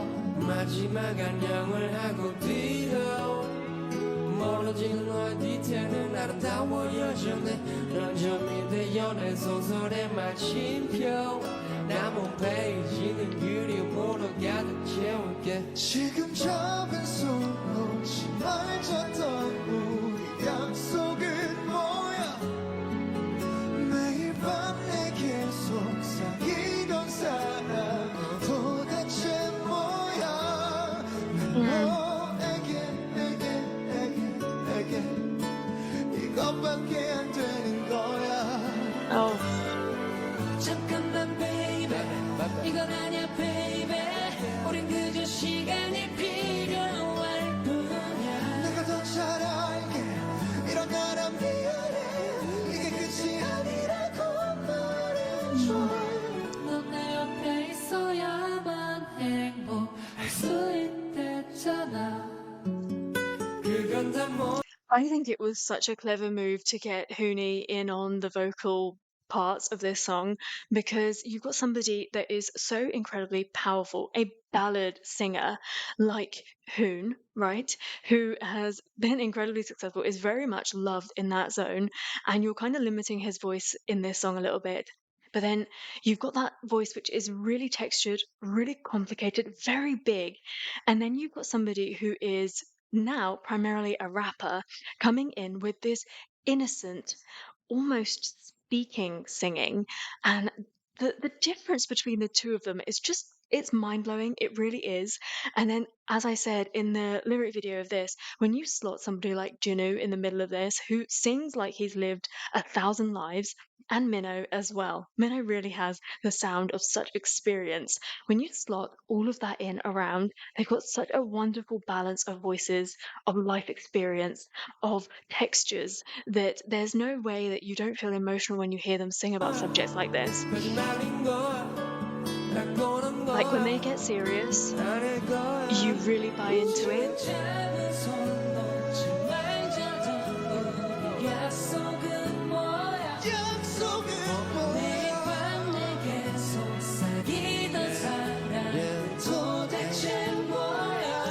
마지막 안녕을 하고 뒤로 멀어지는 너의 뒤태는 아름다워 여전해 넌 점이 되어 내 소설의 마침표 남은 페이지는 그리움으로 가득 채울게 지금 잡은 손 놓지 말자던 우리 약속은 뭐야 매일 밤 내게 속삭이던 사랑 도대체 뭐야 너에게 이것밖에 안 되는 거야 Oh. 잠깐만 baby 이건 아니야 baby 우린 그저 시간이 나란 미안해 이게 끝이 아니라고 말해줘 넌 내 옆에 있어야만 행복할 수 있댔잖아. 그건 다 뭐. I think it was such a clever move to get Hoony in on the vocal parts of this song because you've got somebody that is so incredibly powerful, a ballad singer like Hoon, right? Who has been incredibly successful, is very much loved in that zone, and you're kind of limiting his voice in this song a little bit. But then you've got that voice which is really textured, really complicated, very big. And then you've got somebody who is now primarily a rapper coming in with this innocent, almost speaking singing. And the difference between the two of them is just it's mind-blowing. It really is. And then, as I said in the lyric video of this, when you slot somebody like Juno in the middle of this, who sings like he's lived 1,000 lives, and Minno as well. Minno really has the sound of such experience. When you slot all of that in around, they've got such a wonderful balance of voices, of life experience, of textures, that there's no way that you don't feel emotional when you hear them sing about subjects like this. Like when they get serious, you really buy into it.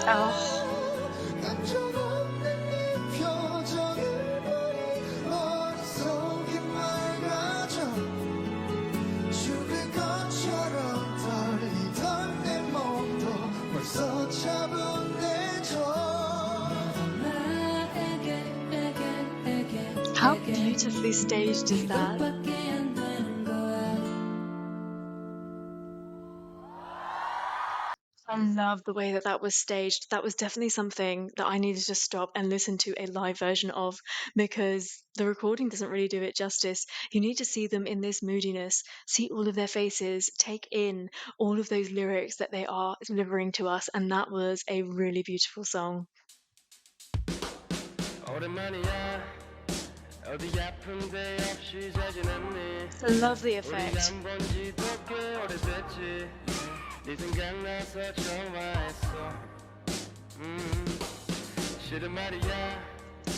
Oh. 감정 없는 네 표정을 보니 머릿속이 맑아져 죽을 것처럼 떨리던 내 몸도 벌써 차분해져 How beautifully staged is that? I love the way that that was staged. That was definitely something that I needed to stop and listen to a live version of because the recording doesn't really do it justice. You need to see them in this moodiness, see all of their faces, take in all of those lyrics that they are delivering to us, and that was a really beautiful song. It's a lovely effect. 네 생각나서 전화했어 싫은 말이야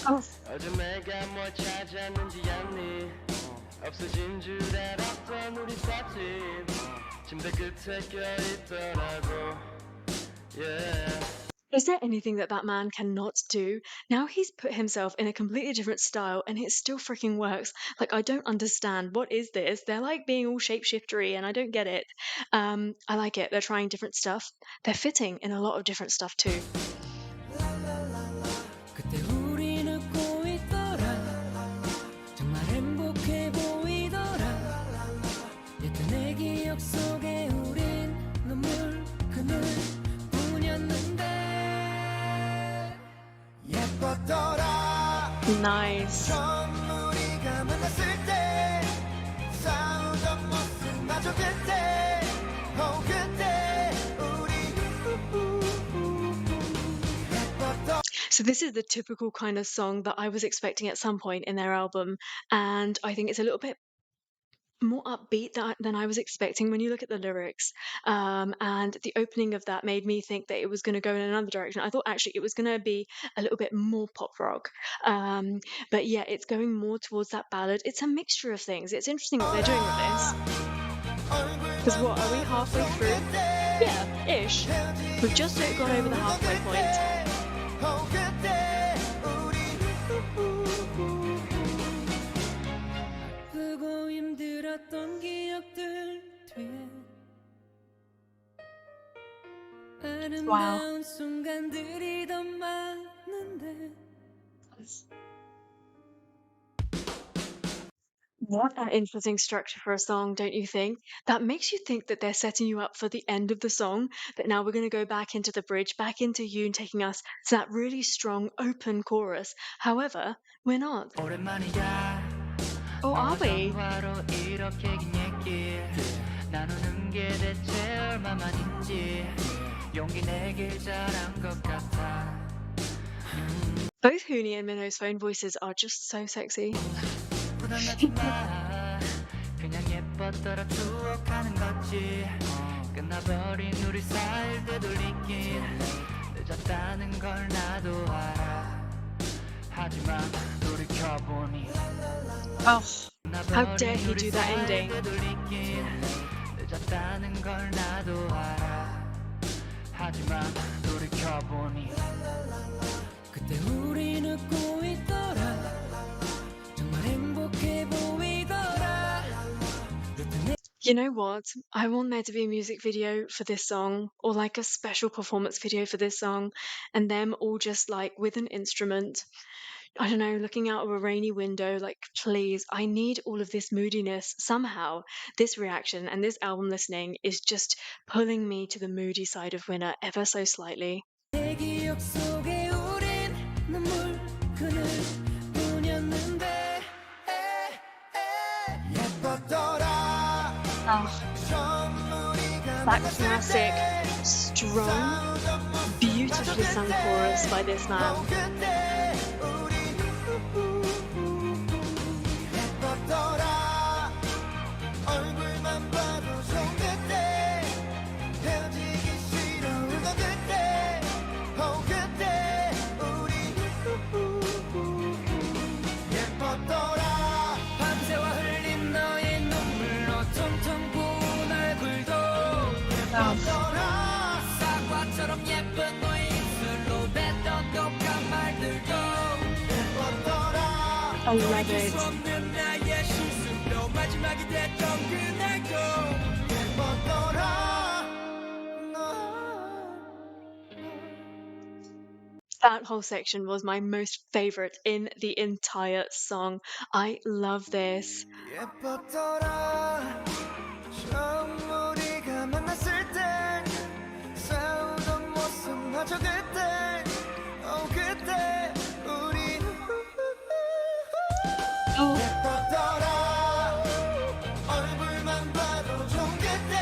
어제 내가 뭘 찾았는지 아니 없어진 줄 알았던 우리 사진 침대 끝에 껴있더라고 yeah. Is there anything that that man cannot do? Now he's put himself in a completely different style and it still freaking works. Like, I don't understand. What is this? They're like being all shapeshiftery and I don't get it. I like it. They're trying different stuff. They're fitting in a lot of different stuff too. 그때 우린 웃고 있더라. 정말 행복해 보이더라. 예쁜 내 기억 속에 우린 눈물 그늘뿐이었는데 예뻤더라 Nice. 처음 우리가 만났을 때 싸우던 모습마저 그때 그때 우리 So this is the typical kind of song that I was expecting at some point in their album, and I think it's a little bit more upbeat than I was expecting when you look at the lyrics. And the opening of that made me think that it was going to go in another direction. I thought actually it was going to be a little bit more pop rock. But yeah, it's going more towards that ballad. It's a mixture of things. It's interesting what they're doing with this. Because what, are we halfway through? Yeah, ish. We've just gone over the halfway point. 아프고 힘들었던 기억들 뒤에 아름다운 순간들이 더 많은데 What an interesting structure for a song, don't you think? That makes you think that they're setting you up for the end of the song, that now we're going to go back into the bridge, back into Yoon taking us to that really strong open chorus. However, we're not. 오랜만이야. Oh, are we? 전화로 이렇게 긴 얘기 나누는 게 대체 얼마만인지 용기 내길 잘한 것 같아. Both Hoony and Minho's phone voices are just so sexy. 부담하지 마 그냥 예뻤더라 추억하는 거지 끝나버린 우리 사이를 되돌리긴 늦었다는 걸 나도 알아 하지만 돌이켜보니 Oh, how dare he do that ending? 늦었다는 걸 나도 알아 하지만 돌이켜보니 그때 우린 웃고 있더라 정말 행복해 보이더라 You know what? I want there to be a music video for this song, or like a special performance video for this song, and them all just like with an instrument. I don't know, looking out of a rainy window, like, please, I need all of this moodiness. Somehow, this reaction and this album listening is just pulling me to the moody side of Winner ever so slightly. 내 기억 속에 우린 눈물 그늘뿐이었는데 예뻤더라 That classic, strong, beautifully sung chorus by this man. 예뻤더라 얼굴만 봐도 좋은 그때 헤어지기 싫어 울던 그때 그때 우리 예뻤더라 밤새와 흘린 너의 눈물로 텅텅 부은 얼굴도 예뻤더라 사과처럼 예쁜 너의 입술로 뱉던 독한 말들도 예뻤더라 I love it. 없는 나의 실수로 마지막이 됐던 그날도 예뻤더라 That whole section was my most favorite in the entire song. I love this. 예뻤더라 처음 우리가 만났을 때 싸우던 모습마저 그때 그때 우린 예뻤더라 얼굴만 봐도 좋은 그때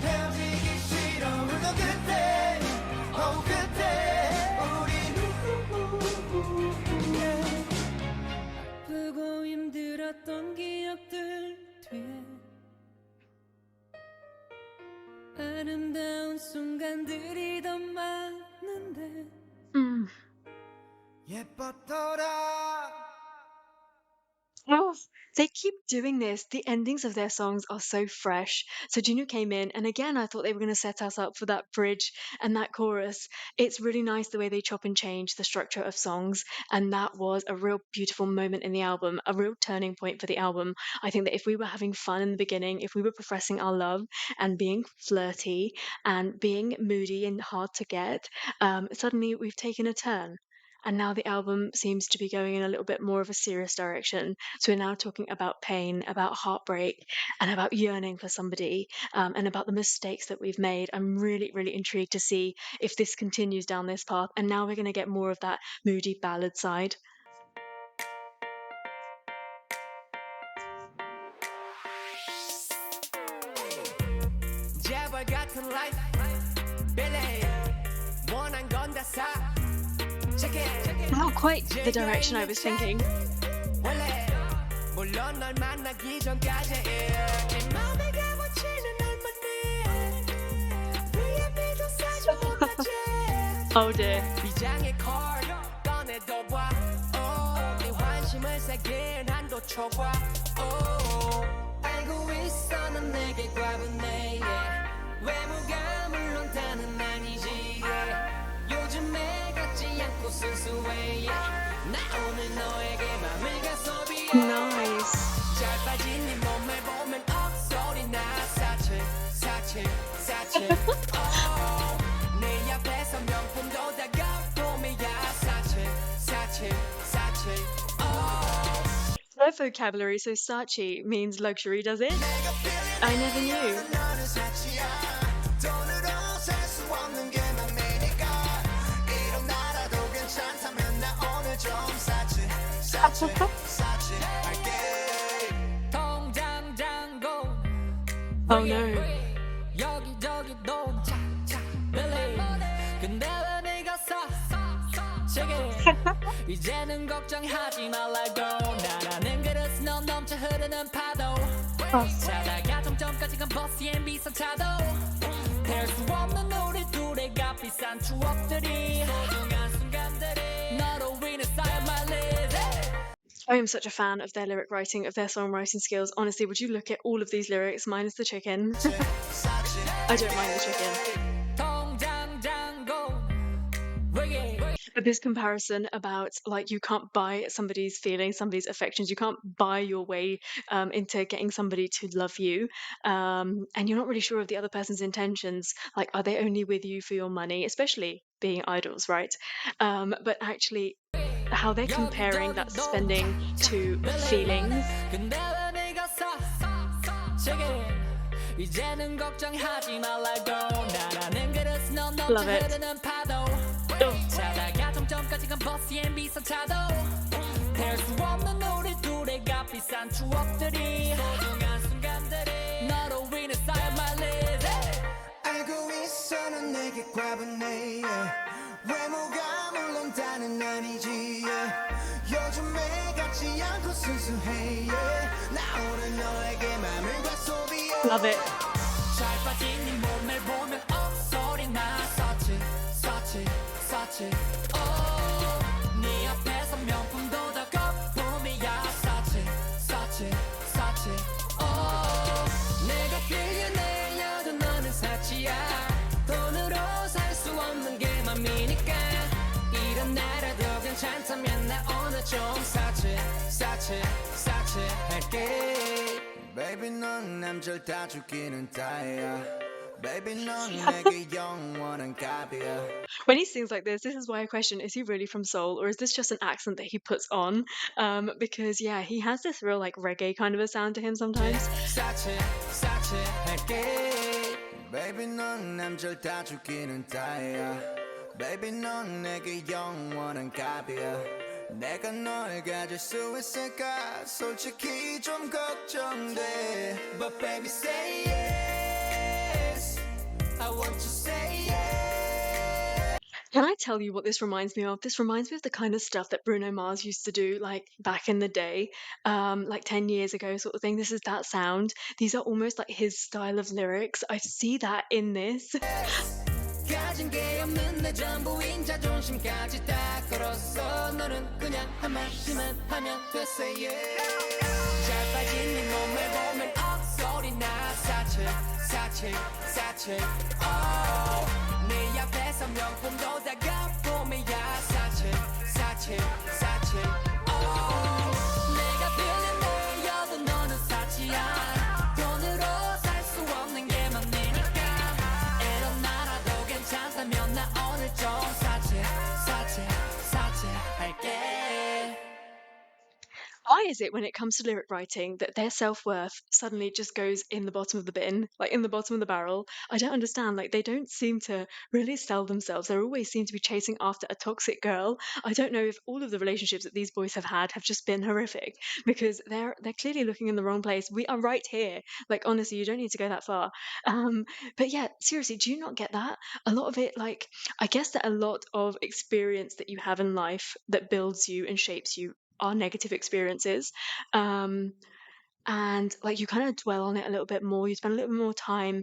헤어지기 싫어 울던 그때 그때 우린 아프고 힘들었던 기억들 뒤에 아름다운 순간들이 더 많은데 예뻤더라 Oh, they keep doing this. The endings of their songs are so fresh. So Jinu came in, and again, I thought they were going to set us up for that bridge and that chorus. It's really nice the way they chop and change the structure of songs, and that was a real beautiful moment in the album, a real turning point for the album. I think that if we were having fun in the beginning, if we were professing our love and being flirty and being moody and hard to get, suddenly we've taken a turn. And now the album seems to be going in a little bit more of a serious direction. So we're now talking about pain, about heartbreak, and about yearning for somebody, and about the mistakes that we've made. I'm really, really intrigued to see if this continues down this path. And now we're going to get more of that moody ballad side. 재벌 같은 라이프 빌리 원한 건 다 사 Not quite the direction I was thinking. 원래 물론 널 만나기 전까지 내 맘에 가무치는 얼마니 VIP도 사줘 같이 Oh dear. 비장의 콜 꺼내도 봐 네 관심을 세긴 한도 초과 알고 있어 넌 내게 과분해 외모가 물론 다는 아니지 요즘에 같지 않고 순수해 나 오늘 너에게 맘을 가 소비해 Nice. 잘 빠진 네 몸을 보면 억소리나 사칠 내 앞에서 명품도 다가 봄이야 사칠 Their vocabulary, so Sachi means luxury, does it? I never knew. 너는 사치야 돈으로 살 수 없는 게 맘이니까 이런 나라도 괜찮다면 나 오늘 좀 사치할게 통장 잔고 Oh no. 여기저기 돈 빌리 근데 왜 네가 사 저게 이제는 걱정하지 말라고 나라는 그릇 넌 넘쳐 흐르는 파도 자다가 종점까지 간 버스엔 비상차도 될 수 없는 우리 둘의 값비싼 추억들이 소중한 순간들이 너로 인해 쌓여 my life. I am such a fan of their lyric writing, of their songwriting skills. Honestly, would you look at all of these lyrics minus the chicken? I don't mind the chicken. But this comparison about like you can't buy somebody's feelings, somebody's affections, you can't buy your way into getting somebody to love you, and you're not really sure of the other person's intentions. Like, are they only with you for your money? Especially being idols, right? But actually, how they're comparing that spending to feelings. Love it. 자다가 종점까지 간 버스엔 비상차도 될 수 없는 우리 둘의 값비싼 추억들이 소중한 순간들이 너로 인해 쌓여 my life. 알고 있어 넌 내게 과분해 외모가 물론 다는 아니지 요즘에 같지 않고 순수해 나 오늘 너에게 맘을 다 소비해 Love it. 잘 빠진 네 몸을 보면 억소리 나 사치 네 앞에서 명품도 다 거품이야 사치 내가 빌려내려도 너는 사치야 돈으로 살 수 없는 게 맘이니까 이런 나라도 괜찮다면 나 오늘 좀 사치 할게 Baby 넌 남절 다 죽이는 따위야 Baby 넌 내게 영원한 갑이야 When he sings like this is why I question, is he really from Seoul or is this just an accent that he puts on? Because yeah, he has this real like reggae kind of a sound to him sometimes. 사치 할게 Baby 넌 남절 다 죽이는 따위야 Baby 넌 내게 영원한 갑이야 내가 널 가질 수 있을까 솔직히 좀 걱정돼 But baby say yes I want to say yes Can I tell you what this reminds me of? This reminds me of the kind of stuff that Bruno Mars used to do like back in the day, like 10 years ago sort of thing. This is that sound. These are almost like his style of lyrics. I see that in this. 가진 게 없는 내 전부인 자존심까지 다 걸었어 너는 그냥 한마디만 하면 됐어 yeah 잘 빠진 네 몸을 보면 억소리 나 사치 네 앞에서 명품도 다 거품이야 사치 내가 빌려내려도 너는 사치야 돈으로 살 수 없는 게 맘이니까 이런 나라도 괜찮다면 나 오늘 좀 사치 할게. Why is it when it comes to lyric writing that their self-worth suddenly just goes in the bottom of the bin, like in the bottom of the barrel? I don't understand. Like they don't seem to really sell themselves. They always seem to be chasing after a toxic girl. I don't know if all of the relationships that these boys have had have just been horrific because they're clearly looking in the wrong place. We are right here. Like honestly, you don't need to go that far. But yeah, seriously, do you not get that? A lot of it, like I guess that a lot of experience that you have in life that builds you and shapes you are negative experiences, and like you kind of dwell on it a little bit more, you spend a little bit more time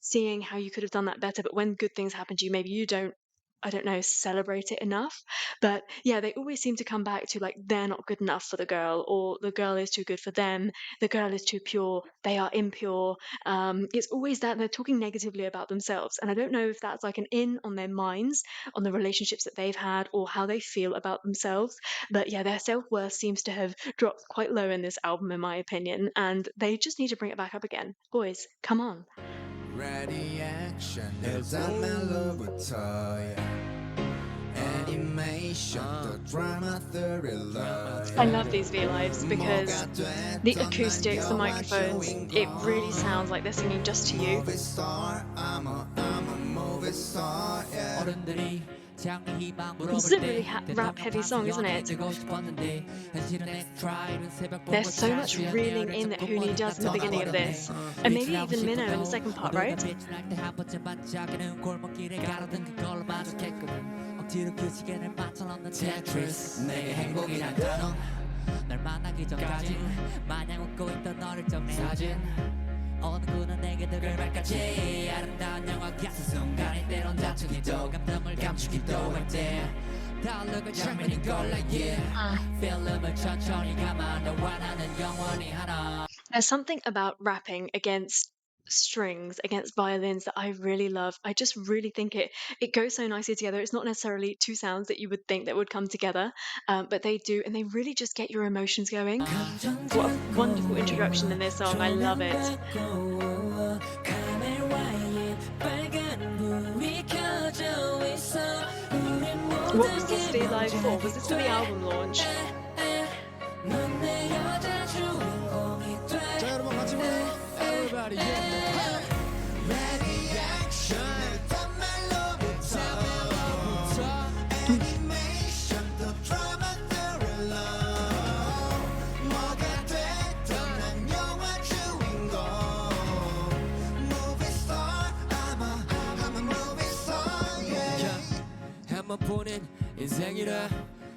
seeing how you could have done that better, but when good things happen to you, maybe you don't, I don't know, celebrate it enough. But yeah, they always seem to come back to like they're not good enough for the girl, or the girl is too good for them, the girl is too pure, they are impure. It's always that they're talking negatively about themselves, and I don't know if that's like an in on their minds, on the relationships that they've had, or how they feel about themselves. But yeah, their self-worth seems to have dropped quite low in this album, in my opinion, and they just need to bring it back up again. Boys, come on. Ready action 일단 멜로부터야 Animation 또 drama thriller I love these V-Lives because the acoustics, the microphones, it really sounds like they're singing just to you. Movie star I'm a movie star yeah 어른들이 장래 희망 물어볼 This is a really 때 rap-heavy song, isn't it? 되고 싶었는데 현실은 넥타이는 새벽 보고 There's so much 자주 reeling in that Hoony does in the beginning of this, and maybe even MINO in the second part, right? 한 번쯤 반짝이는 골목길에 가로등 그걸로 만족했거든 뒤룩해지게 날 빠져나오는 테트리스 내게 행복이란 단어 널 만나기 전까지 마냥 웃고 있던 너를 적는 사진 어느 누구는 내게 더 결말까지 아름다운 영화 같은 순간이 때론 다투기도 감동을 감추기도 할때 달력을 장면이 걸라 yeah 필름을 천천히 감아 너와 나는 영원히 하나. There's something about rapping against strings, against violins that I really love. I just really think it goes so nicely together. It's not necessarily two sounds that you would think that would come together, but they do, and they really just get your emotions going. What a wonderful introduction in this song. I love it. What was this Be Live for? Was this for the album launch? 자 여러분 같이 불러 Everybody yeah. 한번 보는 인생이라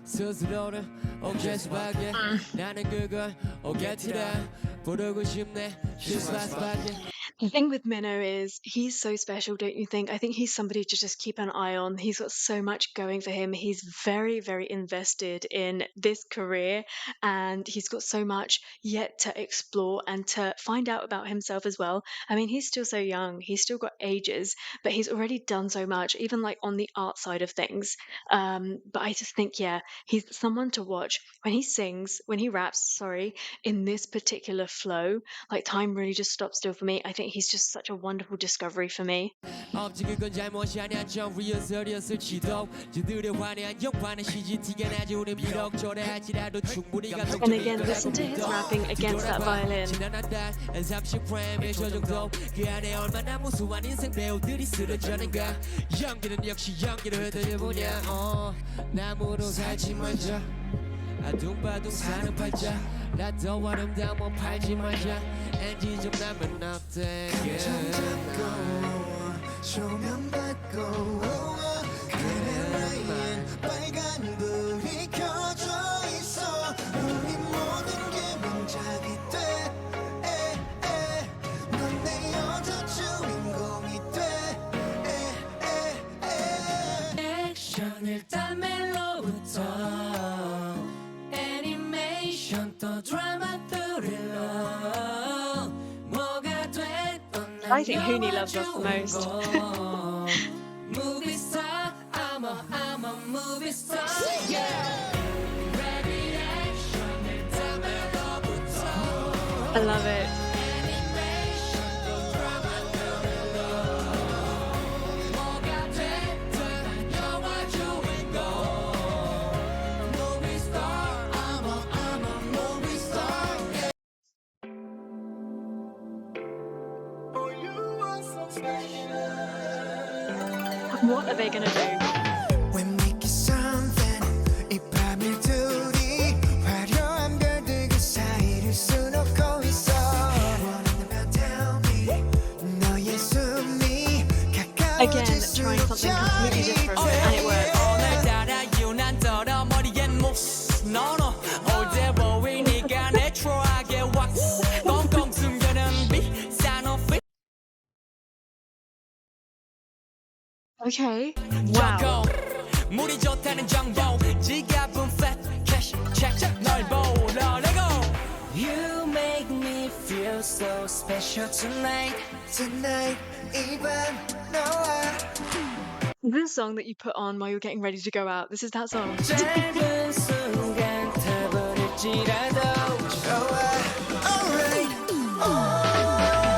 스스로를 옥죄수밖에 나는 그걸 오겠지라 부르고 싶네 실수밖에. The thing with MINO is he's so special, don't you think? I think he's somebody to just keep an eye on. He's got so much going for him. He's very, very invested in this career, and he's got so much yet to explore and to find out about himself as well. I mean, he's still so young. He's still got ages, but he's already done so much, even like on the art side of things. But I just think, yeah, he's someone to watch. When he sings, when he raps, sorry, in this particular flow, like time really just stops still for me. I think he's just such a wonderful discovery for me. And again, listen to his rapping against that violin. 아둥바둥 사는 팔자 나도 아름다운 몸 팔지 말자 엔진 좀 나면 어때 점점 조명 받고 그네 빨간 불이 켜져 있어 우리 모든 게 명작이 돼 넌 내 여자 주인공이 돼 액션 일단 멜로부터 I think Hoony loves us the most. Movie star, I'm a movie star, yeah. I love it. What are they gonna do? We make it something 이 밤을 둘이 화려한 별들 그 사이를 수놓고 있어 원한다면 tell me 너의 숨이 Again, trying something completely different, and it works. 오늘따라 유난더러 머리엔 몹시 너너 올드 보이 네가 내 트로하게 왁스 꽁꽁 숨겨는 비싼 옷 Okay. Wow. 물이 좋다는 정보 지갑은 fat cash check 널 보러 내고 You make me feel so special tonight 이 밤 너와 This song that you put on while you're getting ready to go out. This is that song. 짧은 순간 타버릴지라도 좋아 alright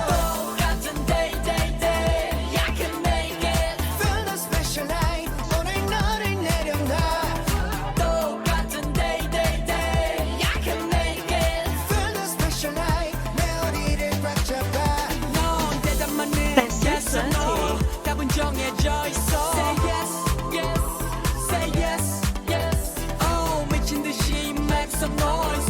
똑같은 day I can make it Feel the special light 오늘 너를 내려놔 똑같은 day I can make it Feel the special light 내 어디를 꽉 잡아 넌 대답만 해 That's so yes or no dirty. 답은 정해져 있어 Say yes yes say yes yes Oh 미친 듯이 make some noise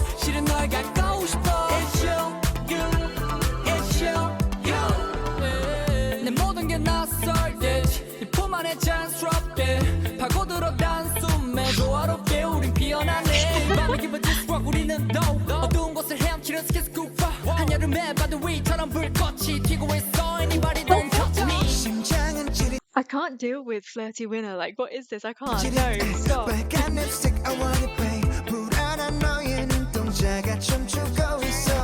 매바도 위처럼 불꽃이 튀고 있어 Anybody don't touch me 심장은 찌릿 I can't deal with flirty winner. Like, what is this? I can't. No, stop. 빨간 립스틱 I want it babe 불안한 너의 눈동자가 춤추고 있어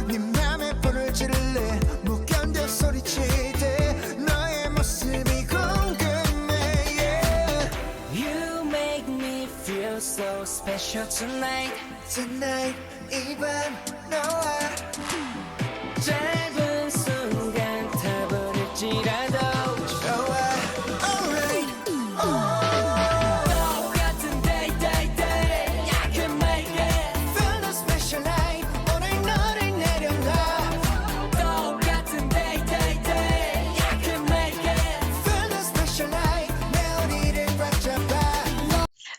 네 맘에 불을 지를래 못 견뎌 소리칠 때 너의 모습이 궁금해 yeah. You make me feel so special tonight. Tonight 이 밤 너와 짧은 순간 타버릴지라도 좋아 alright 똑같은 day day day I can make it Feel the special light 오늘 너를 내려놔 똑같은 day day day I can make it Feel the special light 내 우리를 꽉 잡아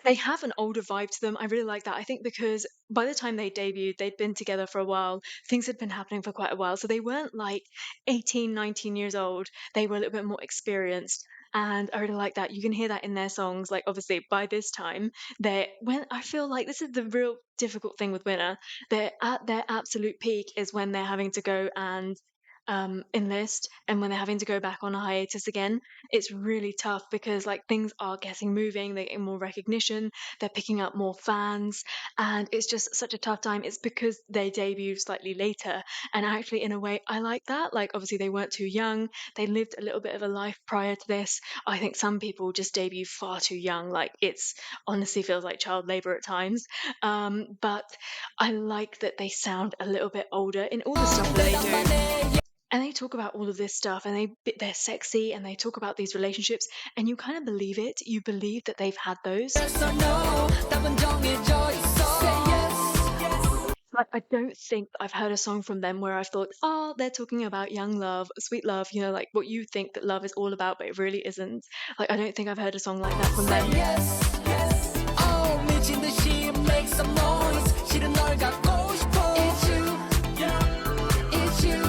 They have an older vibe to them. I really like that. I think because by the time they debuted, they'd been together for a while. Things had been happening for quite a while. So they weren't like 18, 19 years old. They were a little bit more experienced. And I really like that. You can hear that in their songs. Like, obviously, by this time, I feel like this is the real difficult thing with Winner. They're at their absolute peak is when they're having to go and enlist and when they're having to go back on a hiatus again. It's really tough because like things are getting moving, they're getting more recognition, they're picking up more fans, and it's just such a tough time. It's because they debuted slightly later, and actually in a way I like that. Like obviously they weren't too young, they lived a little bit of a life prior to this. I think some people just debut far too young, like it's honestly feels like child labor at times. But I like that they sound a little bit older in all the stuff that they do. And they talk about all of this stuff, and they're sexy, and they talk about these relationships, and you kind of believe it. You believe that they've had those. Yes or no 답은 정해져 있어 Say yes Like I don't think I've heard a song from them where I've thought, oh, they're talking about young love, sweet love, you know, like what you think that love is all about, but it really isn't. Like I don't think I've heard a song like that from them. yes yes Oh 미친 듯이 make some noise 실은 널 갖고 싶어 It's you It's you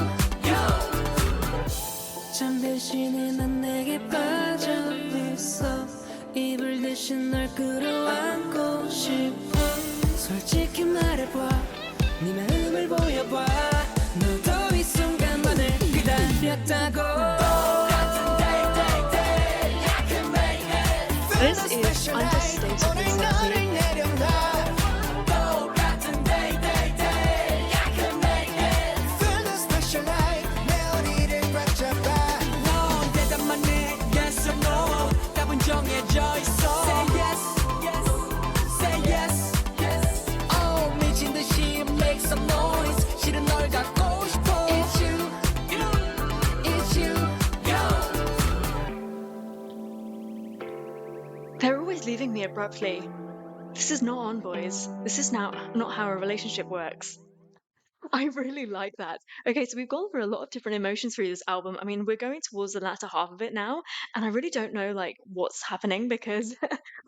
잠대신에 난 내게 빠져 있어 이불 대신 널 끌어안고 싶어 솔직히 말해봐 네 마음을 보여봐 너도 이 순간만을 기다렸다고 똑같은 day day day I can make it This is understatedly sexy. 똑같은 day day day I can make it Feel the special light 내 우리를 꽉 잡아 넌 대답만 해 yes or no 답은 정해져 있어 Say yes yes Say yes yes Oh 미친 듯이 make some noise 실은 널 갖고 싶어 It's you It's you They're always leaving me abruptly. This is not on, boys. This is now not how a relationship works. I really like that. Okay, so we've gone through a lot of different emotions through this album. I mean, we're going towards the latter half of it now, and I really don't know like what's happening because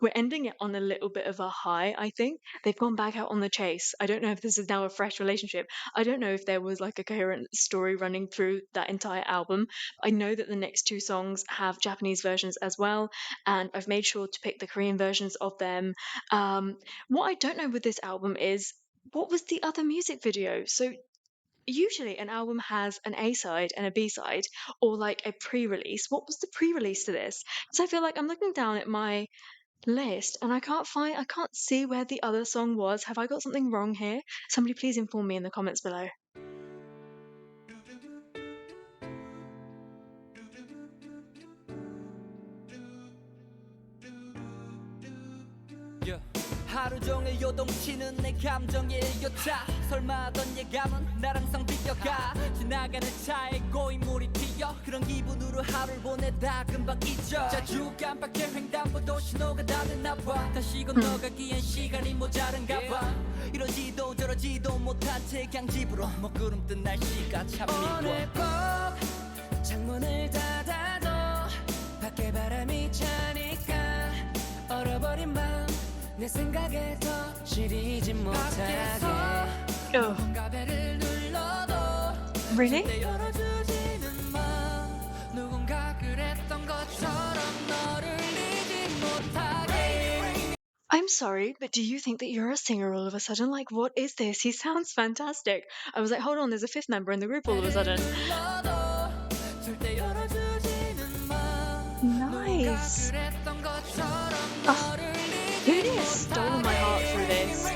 we're ending it on a little bit of a high, I think. They've gone back out on the chase. I don't know if this is now a fresh relationship. I don't know if there was like a coherent story running through that entire album. I know that the next two songs have Japanese versions as well, and I've made sure to pick the Korean versions of them. What I don't know with this album is what was the other music video? So usually an album has an A side and a B side, or like a pre release. What was the pre release to this? Because I feel like I'm looking down at my list and I can't see where the other song was. Have I got something wrong here? Somebody please inform me in the comments below. 하루 종일 요동치는 내 감정의 일교차 설마 어떤 예감은 날 항상 비껴가 지나가는 차에 고인물이 튀어 그런 기분으로 하루를 보내다 금방 잊어 자주 깜빡해 횡단보도 신호가 닿았나 봐 다시 건너가기엔 시간이 모자란가 봐 이러지도 저러지도 못한 채 그냥 집으로 먹구름 뜬 날씨가 참 미워 오늘 꼭 창문을 닫아도 밖에 바람이 차니까 얼어버린 밤 내 생각에 더 시리지 못하게 Oh, 누군가 배를 눌러도 really? 절대 열어주지는 마 누군가 그랬던 것처럼 너를 잊지 못하게 I'm sorry, but do you think that you're a singer all of a sudden? Like, what is this? He sounds fantastic. I was like, hold on, there's a fifth member in the group all of a sudden. Nice. Oh, Hoony has stolen my heart through this.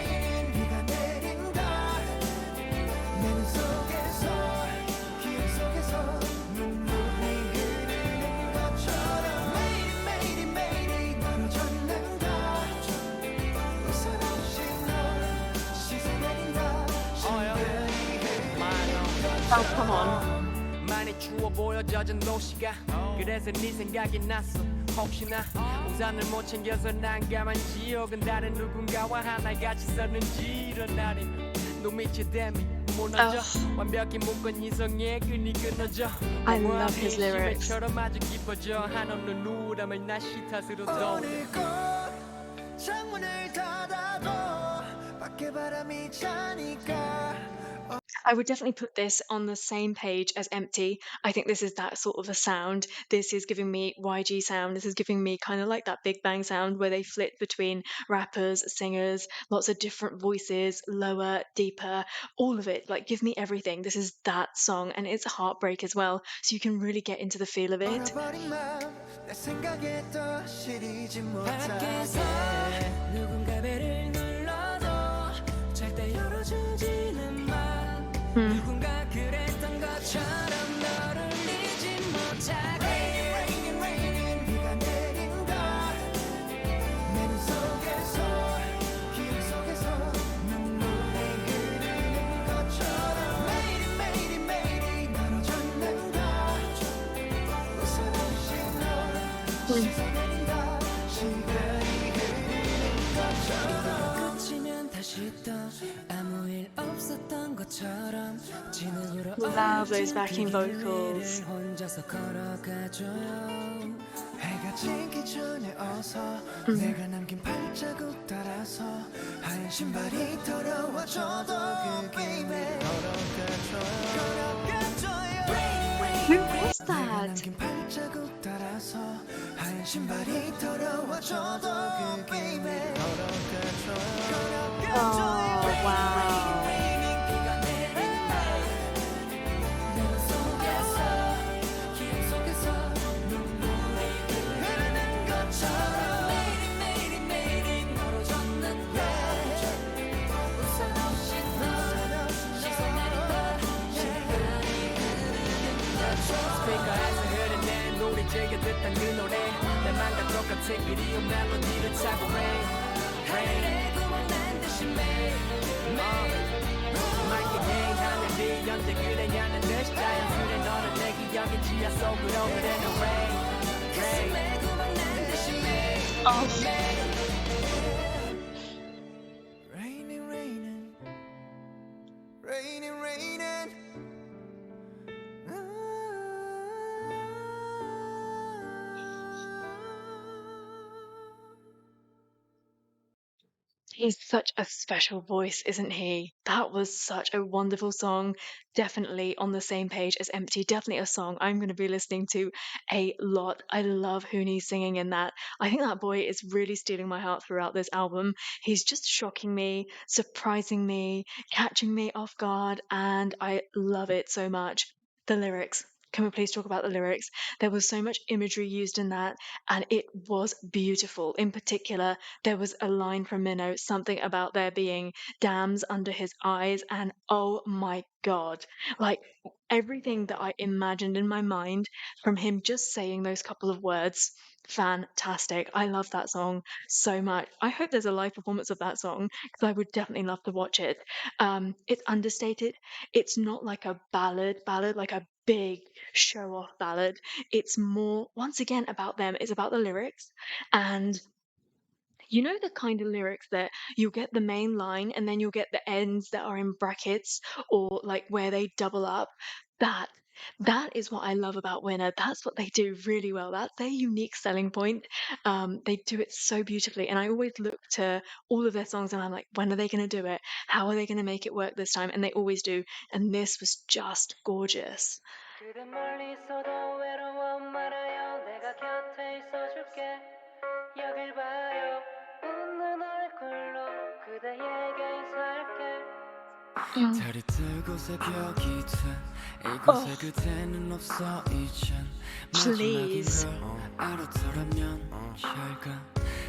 Oh, come on. 많이 추워 보여 젖은 도시가 그래서 네 생각이 났어 혹시나 우산을 못 챙겨서 난감한 지역은 다른 누군가와 하나같이 썼는지 이런 날이면 눈밑이 댐이 무너져 완벽히 묶은 이성의 끈이 끊어져 I love his lyrics. 심해처럼 아주 깊어져 한없는 우울함을 나 시탓으로 떠올려 창문을 닫아도 밖에 바람이 차니까 I would definitely put this on the same page as Empty. I think this is that sort of a sound. This is giving me YG sound. This is giving me kind of like that Big Bang sound where they flit between rappers, singers, lots of different voices, lower, deeper, all of it. Like, give me everything. This is that song, and it's a heartbreak as well, so you can really get into the feel of it. 얼어버린 마음 내 생각에 또 시리지 못하게 밖에서 누군가 배를 눌러도 절대 열어주지는 마 누군가 그랬던 것처럼 너를 잊지 못하게 Raining, raining, 비가 내린다 내 눈 속에서 기억 속에서 눈물이 흐르는 것처럼 매일이 매일이 매일이 멀어졌는다 웃어주신 너 씻어내린다 시간이 흐르는 것처럼 끝이면 다시 또 아무 일 없었던 것처럼 진흙으로 Love those backing vocals. 혼자서 걸어가줘요 해가 지기 전에 어서 내가 남긴 발자국 따라서 하얀 신발이 더러워져도 그 길을 걸어가줘요 Who was 내가 that? 남긴 발자국 따라서 하얀 신발이 더러워져도 그 길을 걸어가줘요 Oh, wow. 즐겨 듣던 그 노래 내 맘과 똑같이 그리운 멜로디를 타고 rain rain 구멍난 듯이 매일 맑게 하늘이 언제 그래야는 듯이 자연스레 너를 내 기억의 지하 속으로 그래는 rain rain 구멍난 듯이 매일 Raining, raining, raining, raining. He's such a special voice, isn't he? That was such a wonderful song. Definitely on the same page as Empty. Definitely a song I'm going to be listening to a lot. I love Hooney singing in that. I think that boy is really stealing my heart throughout this album. He's just shocking me, surprising me, catching me off guard, and I love it so much. The lyrics. Can we please talk about the lyrics? There was so much imagery used in that, and it was beautiful. In particular, there was a line from MINO, something about there being dams under his eyes, and oh my god, like everything that I imagined in my mind from him just saying those couple of words. Fantastic. I love that song so much. I hope there's a live performance of that song because I would definitely love to watch it. It's understated. It's not like a ballad, like a big show off ballad. It's more, once again, about them. It's about the lyrics. And you know the kind of lyrics that you'll get the main line and then you'll get the ends that are in brackets or like where they double up? That that is what I love about Winner. That's what they do really well. That's their unique selling point. They do it so beautifully, and I always look to all of their songs and I'm like, when are they going to do it? How are they going to make it work this time? And they always do. And this was just gorgeous. 그대 멀리 있어도 외로워 말아요 내가 곁에 있어줄게 여길 봐요 웃는 다리 들고 새벽이 돼 이곳에 그대는 없어 이젠 Please. 마지막인 걸 알았더라면 혈관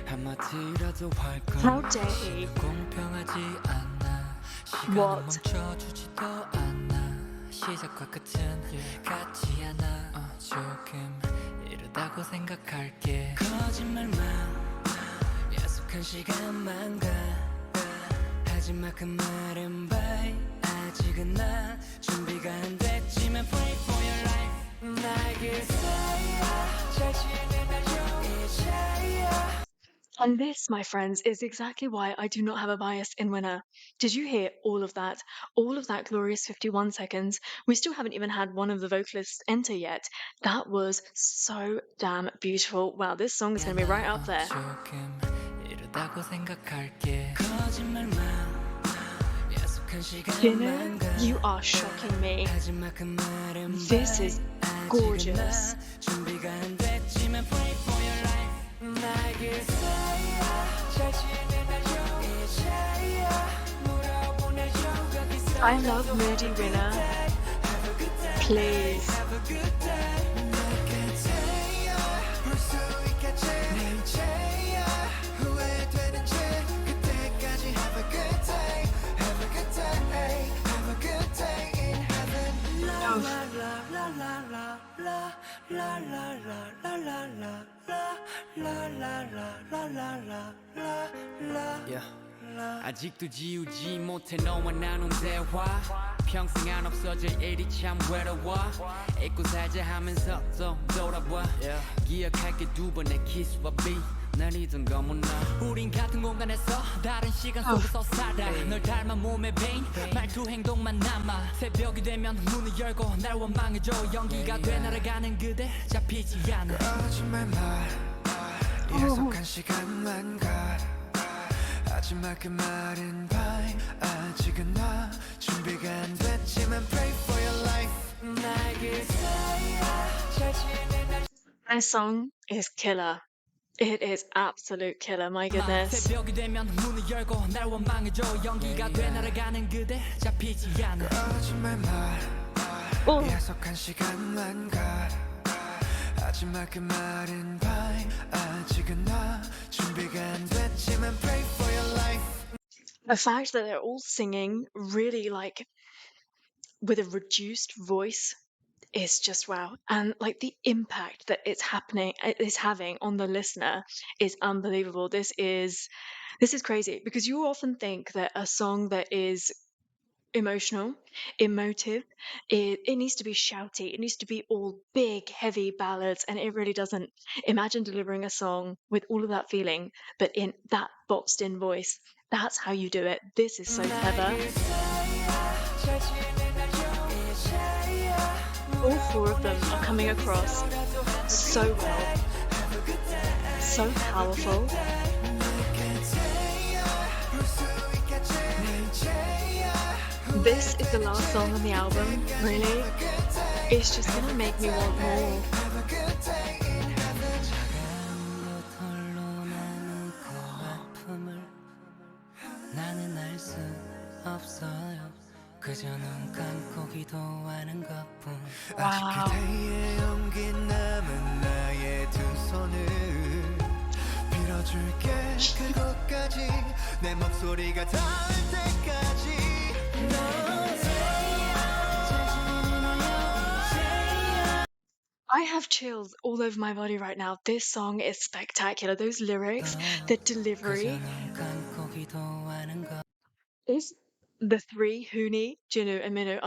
한마디라도 할걸 How dare he? 공평하지 않아 시간은 What? 멈춰주지도 않아 시작과 끝은 같지 않아 조금 이르다고 생각할게 거짓말만 약속한 시간만 가 하지마 그 말은 bye 아직은 나 준비가 안 됐지만 pray for your life 나에게 쌓여 잘 지내나요 이제야. And this, my friends, is exactly why I do not have a bias in Winner. Did you hear all of that? All of that glorious 51 seconds? We still haven't even had one of the vocalists enter yet. That was so damn beautiful. Wow, this song is going to be right up there. 조금 이르다고 생각할게 거짓말만 약속한 Winner, 시간만 가 you are shocking me. 하지마 그 말은 This is bye. gorgeous. 아직은 나 준비가 안 됐지만 pray for your life 나에게 쌓여 잘 지내나요 이제야 물어보내줘 거기서 I love Moody Winner. Please. Have a good day 내게 대야 볼수 있겠지 이제야 후회되는지 그때까지 have a good day have a good day have a good day in heaven la la la la la la la la la la la la la la la la la la 아직도 지우지 못해 너와 나눈 대화 평생 안 없어질 일이 참 외로워 잊고 살자 하면서 또 돌아와 기억할게 두 번의 키스와 비 날 잊은 거 못 나 우린 같은 공간에서 다른 시간 속에서 살아 널 닮아 몸에 베인 말투 행동만 남아 새벽이 되면 문을 열고 날 원망해줘 연기가 돼 날아가는 그대 잡히지 않아 거짓말 말 약속한 시간만 가 하지마 그 말은 bye 아직은 나 준비가 안 됐지만 pray for your life 나에게 쌓여 잘 지내나 This song is killer. It is absolute killer, my goodness. 새벽이 되면 문을 열고 날 원망해줘 연기가 돼 날아가는 그대 잡히지 않아 거짓말 말 Oh. 약속한 시간만 가 하지마 그 말은 bye 아직은 나 준비가 안 됐지만 pray for your life The fact that they're all singing really like with a reduced voice is just wow. And like the impact that it's having on the listener is unbelievable. This is crazy because you often think that a song that is emotional, emotive, it needs to be shouty, it needs to be all big, heavy ballads, and it really doesn't. Imagine delivering a song with all of that feeling, but in that boxed in voice. That's how you do it. This is so clever. All four of them are coming across so well, so powerful. This is the last song on the album, really. It's just gonna make me want more. 나는 알 수 없어요 그저 눈 감고 기도하는 것뿐 아직 그대의 온기 남은 나의 두 손을 빌어줄게 그곳까지 내 목소리가 닿을 때까지 I have chills all over my body right now. This song is spectacular. Those lyrics, the delivery. 눈 감고 기도하는 것 If the three, Hoony, Jinwoo, and Minho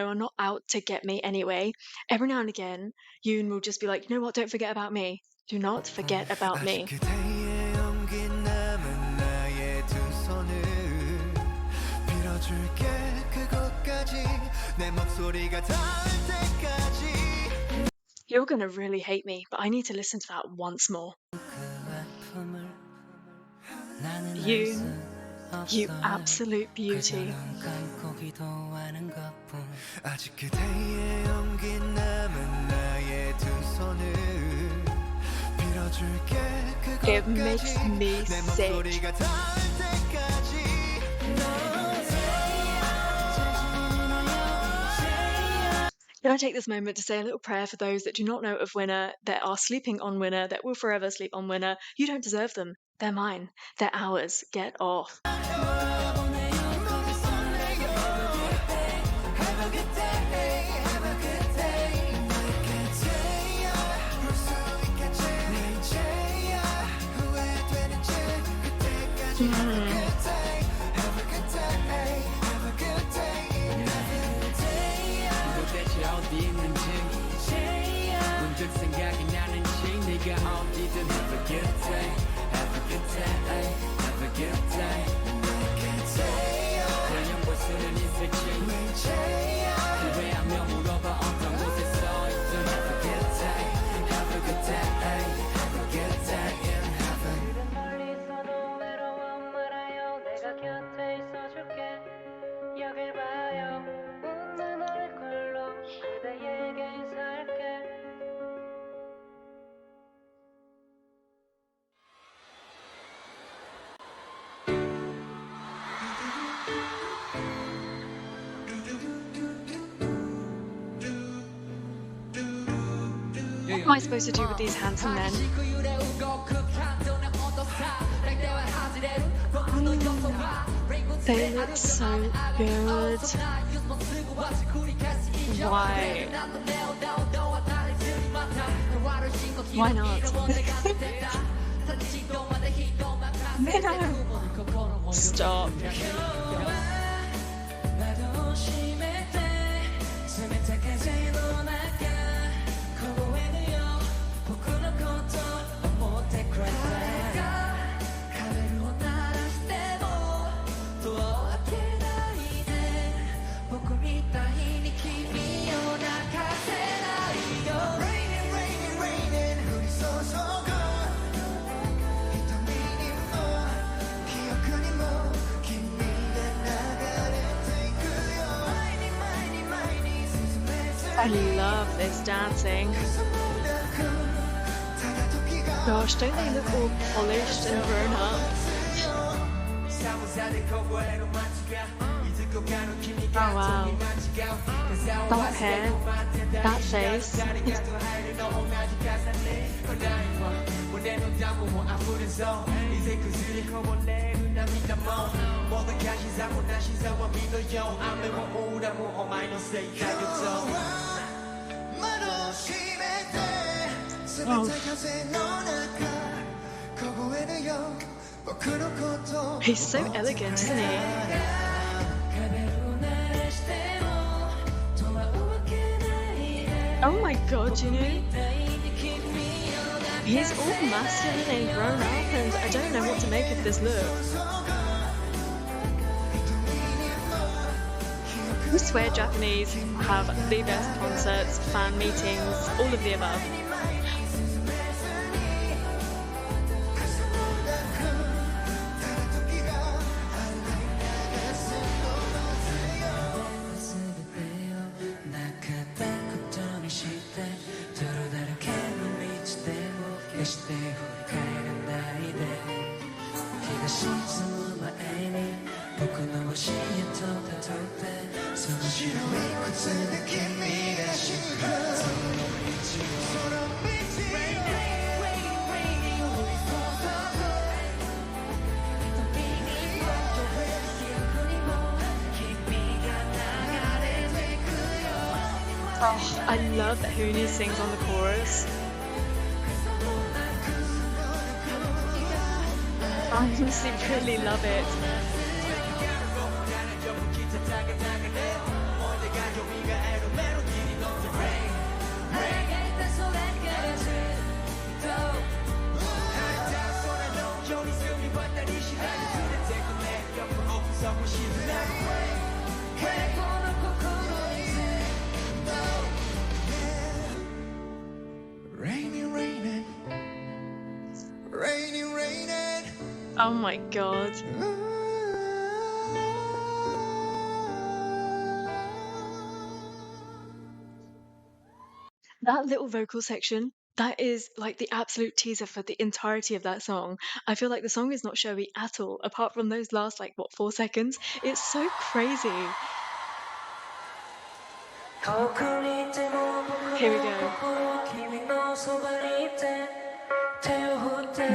are not out to get me anyway, every now and again, Yoon will just be like, you know what, don't forget about me. Do not forget about me. 아직 그대의 온기 남은 나의 두 손을 빌어줄게 그곳까지 내 목소리가 닿을 때까지 You're gonna really hate me, but I need to listen to that once more. Yoon, you absolute beauty. 아직 그대의 온기 남은 나의 두 손을 빌어줄게 It makes 그곳까지 me 내 sick. 목소리가 닿을 때까지 Can I take this moment to say a little prayer for those that do not know of Winner, that are sleeping on Winner, that will forever sleep on Winner? You don't deserve them. They're mine. They're ours. Get off. 도대체 어디 있는지 문득 생각이 나는지 네가 어디든 have a good day, have a good day, have a good day. 그냥 볼 수는 있을지 후회하며 물어봐 어떤 곳에 써있든 have a good day, have a good day, have a good day in heaven. 멀리 있어도 외로워 말아요 내가 곁에 있어줄게 여길 봐요 웃는 얼굴로 그대에게 인사할게 What am I supposed to do with these handsome men? They look so good. Why? Why not? MINO! Stop. I love this dancing. Gosh, don't they look all polished and grown up? Oh wow. That hair, that face. He's so elegant, isn't he? Oh my god, you know? He's all masculine and grown up, and I don't know what to make of this look. I swear Japanese have the best concerts, fan meetings, all of the above. Oh, I love that Hoony sings on the chorus. I honestly really love it. Oh my god. That little vocal section, that is like the absolute teaser for the entirety of that song. I feel like the song is not showy at all, apart from those last, like, what, 4 seconds? It's so crazy. Here we go.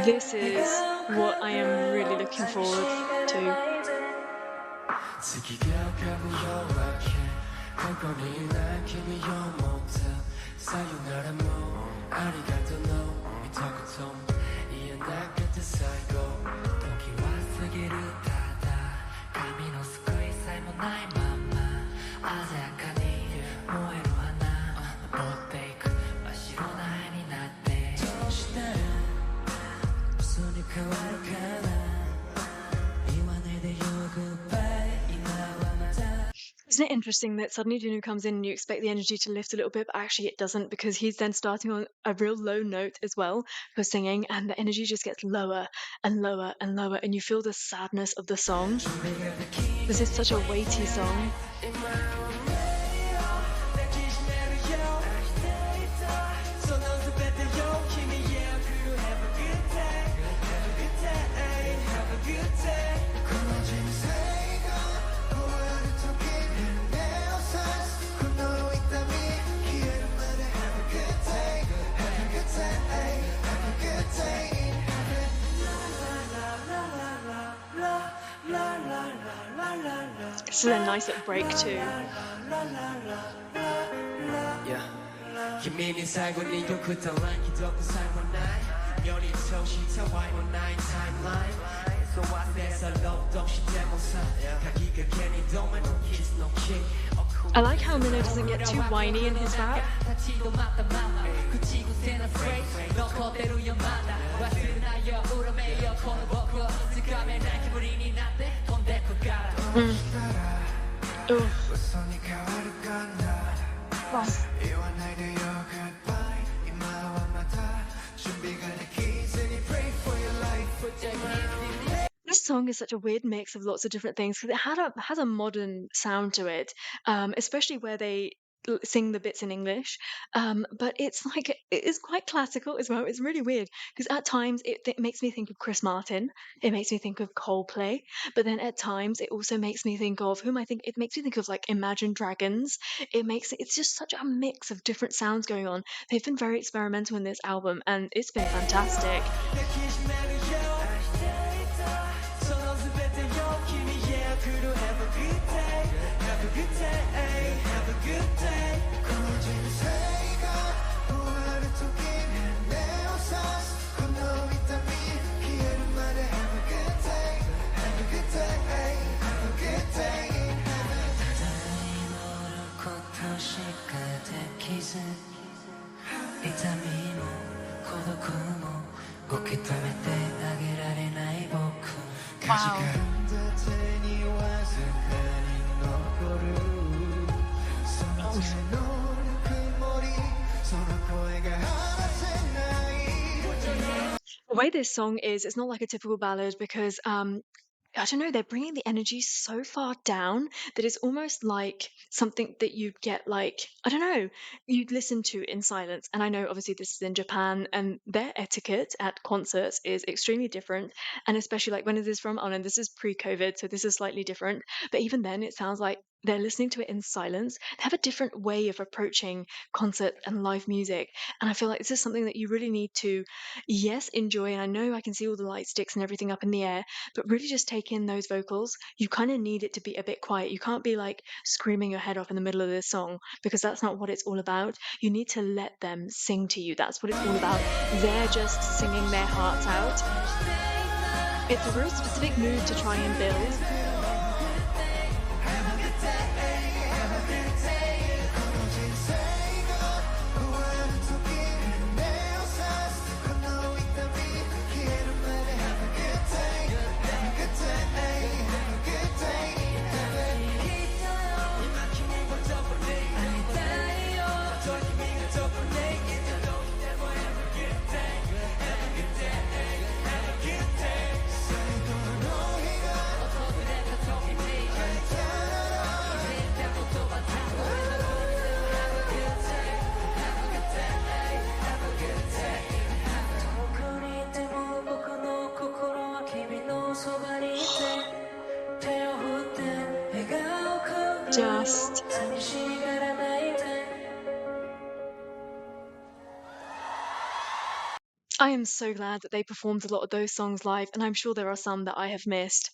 This is what I am really looking forward to. Isn't it interesting that suddenly Juno comes in and you expect the energy to lift a little bit, but actually it doesn't, because he's then starting on a real low note as well for singing, and the energy just gets lower and lower and lower, and you feel the sadness of the song. This is such a weighty song. This is a nice little break too. I like how MINO doesn't get too whiny in his rap. Ooh. Wow. This song is such a weird mix of lots of different things because it has a modern sound to it, especially where they sing the bits in English. But it's like it is quite classical as well. It's really weird because at times it makes me think of Chris Martin. It makes me think of Coldplay. But then at times it also makes me think of it makes me think of like Imagine Dragons. It's just such a mix of different sounds going on. They've been very experimental in this album and it's been fantastic. The way this song is, it's not like a typical ballad because I don't know, they're bringing the energy so far down that it's almost like something that you'd get like, I don't know, you'd listen to in silence. And I know obviously this is in Japan and their etiquette at concerts is extremely different. And especially like when is this from? Oh no, this is pre-COVID, so this is slightly different. But even then it sounds like they're listening to it in silence. They have a different way of approaching concert and live music. And I feel like this is something that you really need to, yes, enjoy. And I know I can see all the light sticks and everything up in the air, but really just take in those vocals. You kind of need it to be a bit quiet. You can't be like screaming your head off in the middle of this song because that's not what it's all about. You need to let them sing to you. That's what it's all about. They're just singing their hearts out. It's a real specific mood to try and build. Just I am so glad that they performed a lot of those songs live, and I'm sure there are some that I have missed.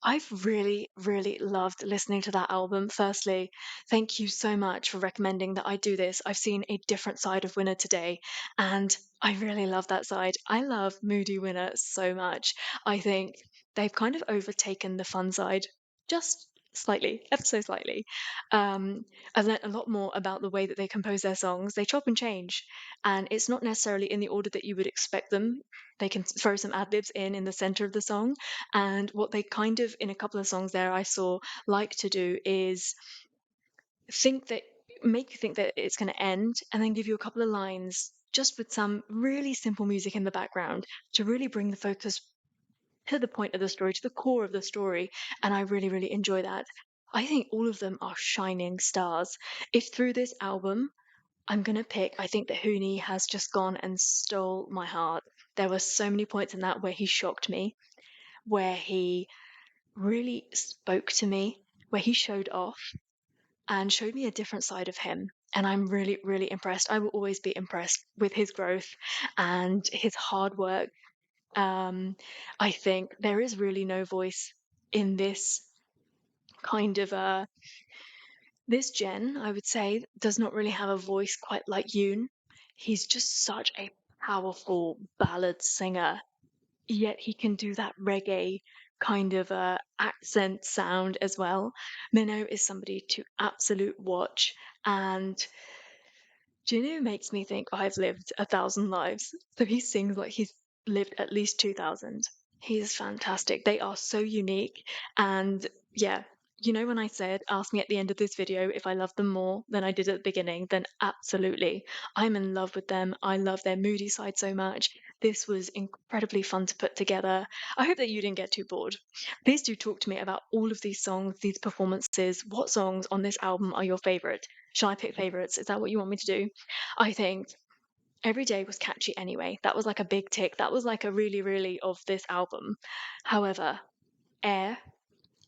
I've really, really loved listening to that album. Firstly, thank you so much for recommending that I do this. I've seen a different side of Winner today, and I really love that side. I love Moody Winner so much. I think they've kind of overtaken the fun side just slightly, ever so slightly. I've learnt a lot more about the way that they compose their songs. They chop and change, and it's not necessarily in the order that you would expect them. They can throw some ad libs in the center of the song, and what they kind of in a couple of songs there I saw like to do is think that make you think that it's going to end, and then give you a couple of lines just with some really simple music in the background to really bring the focus to the point of the story, to the core of the story, and I really, really enjoy that. I think all of them are shining stars. If through this album I'm gonna pick, I think that Hoony has just gone and stole my heart. There were so many points in that where he shocked me, where he really spoke to me, where he showed off and showed me a different side of him. And I'm really, really impressed. I will always be impressed with his growth and his hard work. I think there is really no voice in this kind of this gen, I would say, does not really have a voice quite like Yoon. He's just such a powerful ballad singer, yet he can do that reggae kind of accent sound as well. Minno is somebody to absolute watch, and Jinu makes me think I've lived 1,000 lives. So he sings like he's lived at least 2,000. He's fantastic. They are so unique. And yeah, you know, when I said, ask me at the end of this video if I love them more than I did at the beginning, then absolutely. I'm in love with them. I love their moody side so much. This was incredibly fun to put together. I hope that you didn't get too bored. Please do talk to me about all of these songs, these performances. What songs on this album are your favorite? Shall I pick favorites? Is that what you want me to do? I think Every Day was catchy anyway. That was like a big tick. That was like a really, really of this album. However, Air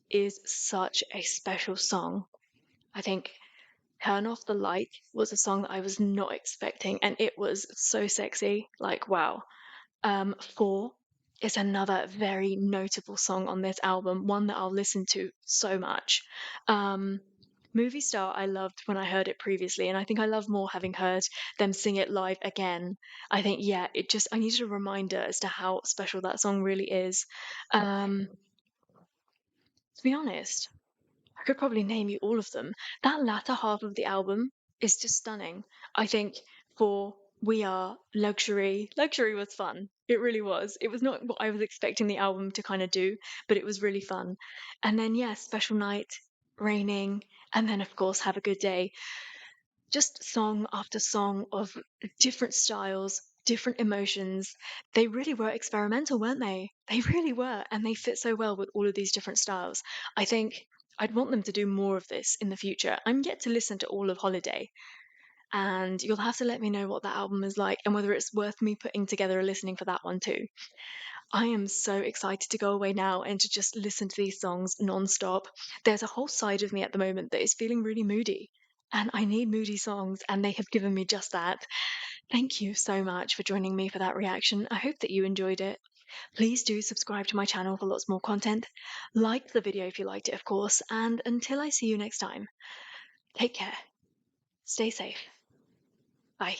is such a special song. I think Turn Off the Light was a song that I was not expecting, and it was so sexy. Like, wow. Four is another very notable song on this album, one that I'll listen to so much. Movie Star, I loved when I heard it previously, and I think I love more having heard them sing it live again. I think, yeah, I needed a reminder as to how special that song really is. To be honest, I could probably name you all of them. That latter half of the album is just stunning. I think for We Are Luxury was fun. It really was. It was not what I was expecting the album to kind of do, but it was really fun. And then, yeah, Special Night, Raining, and then, of course, Have a Good Day. Just song after song of different styles, different emotions. They really were experimental, weren't they? They really were, and they fit so well with all of these different styles. I think I'd want them to do more of this in the future. I'm yet to listen to all of Holiday, and you'll have to let me know what that album is like and whether it's worth me putting together a listening for that one too. I am so excited to go away now and to just listen to these songs non-stop. There's a whole side of me at the moment that is feeling really moody, and I need moody songs, and they have given me just that. Thank you so much for joining me for that reaction. I hope that you enjoyed it. Please do subscribe to my channel for lots more content. Like the video if you liked it, of course, and until I see you next time, take care, stay safe, bye.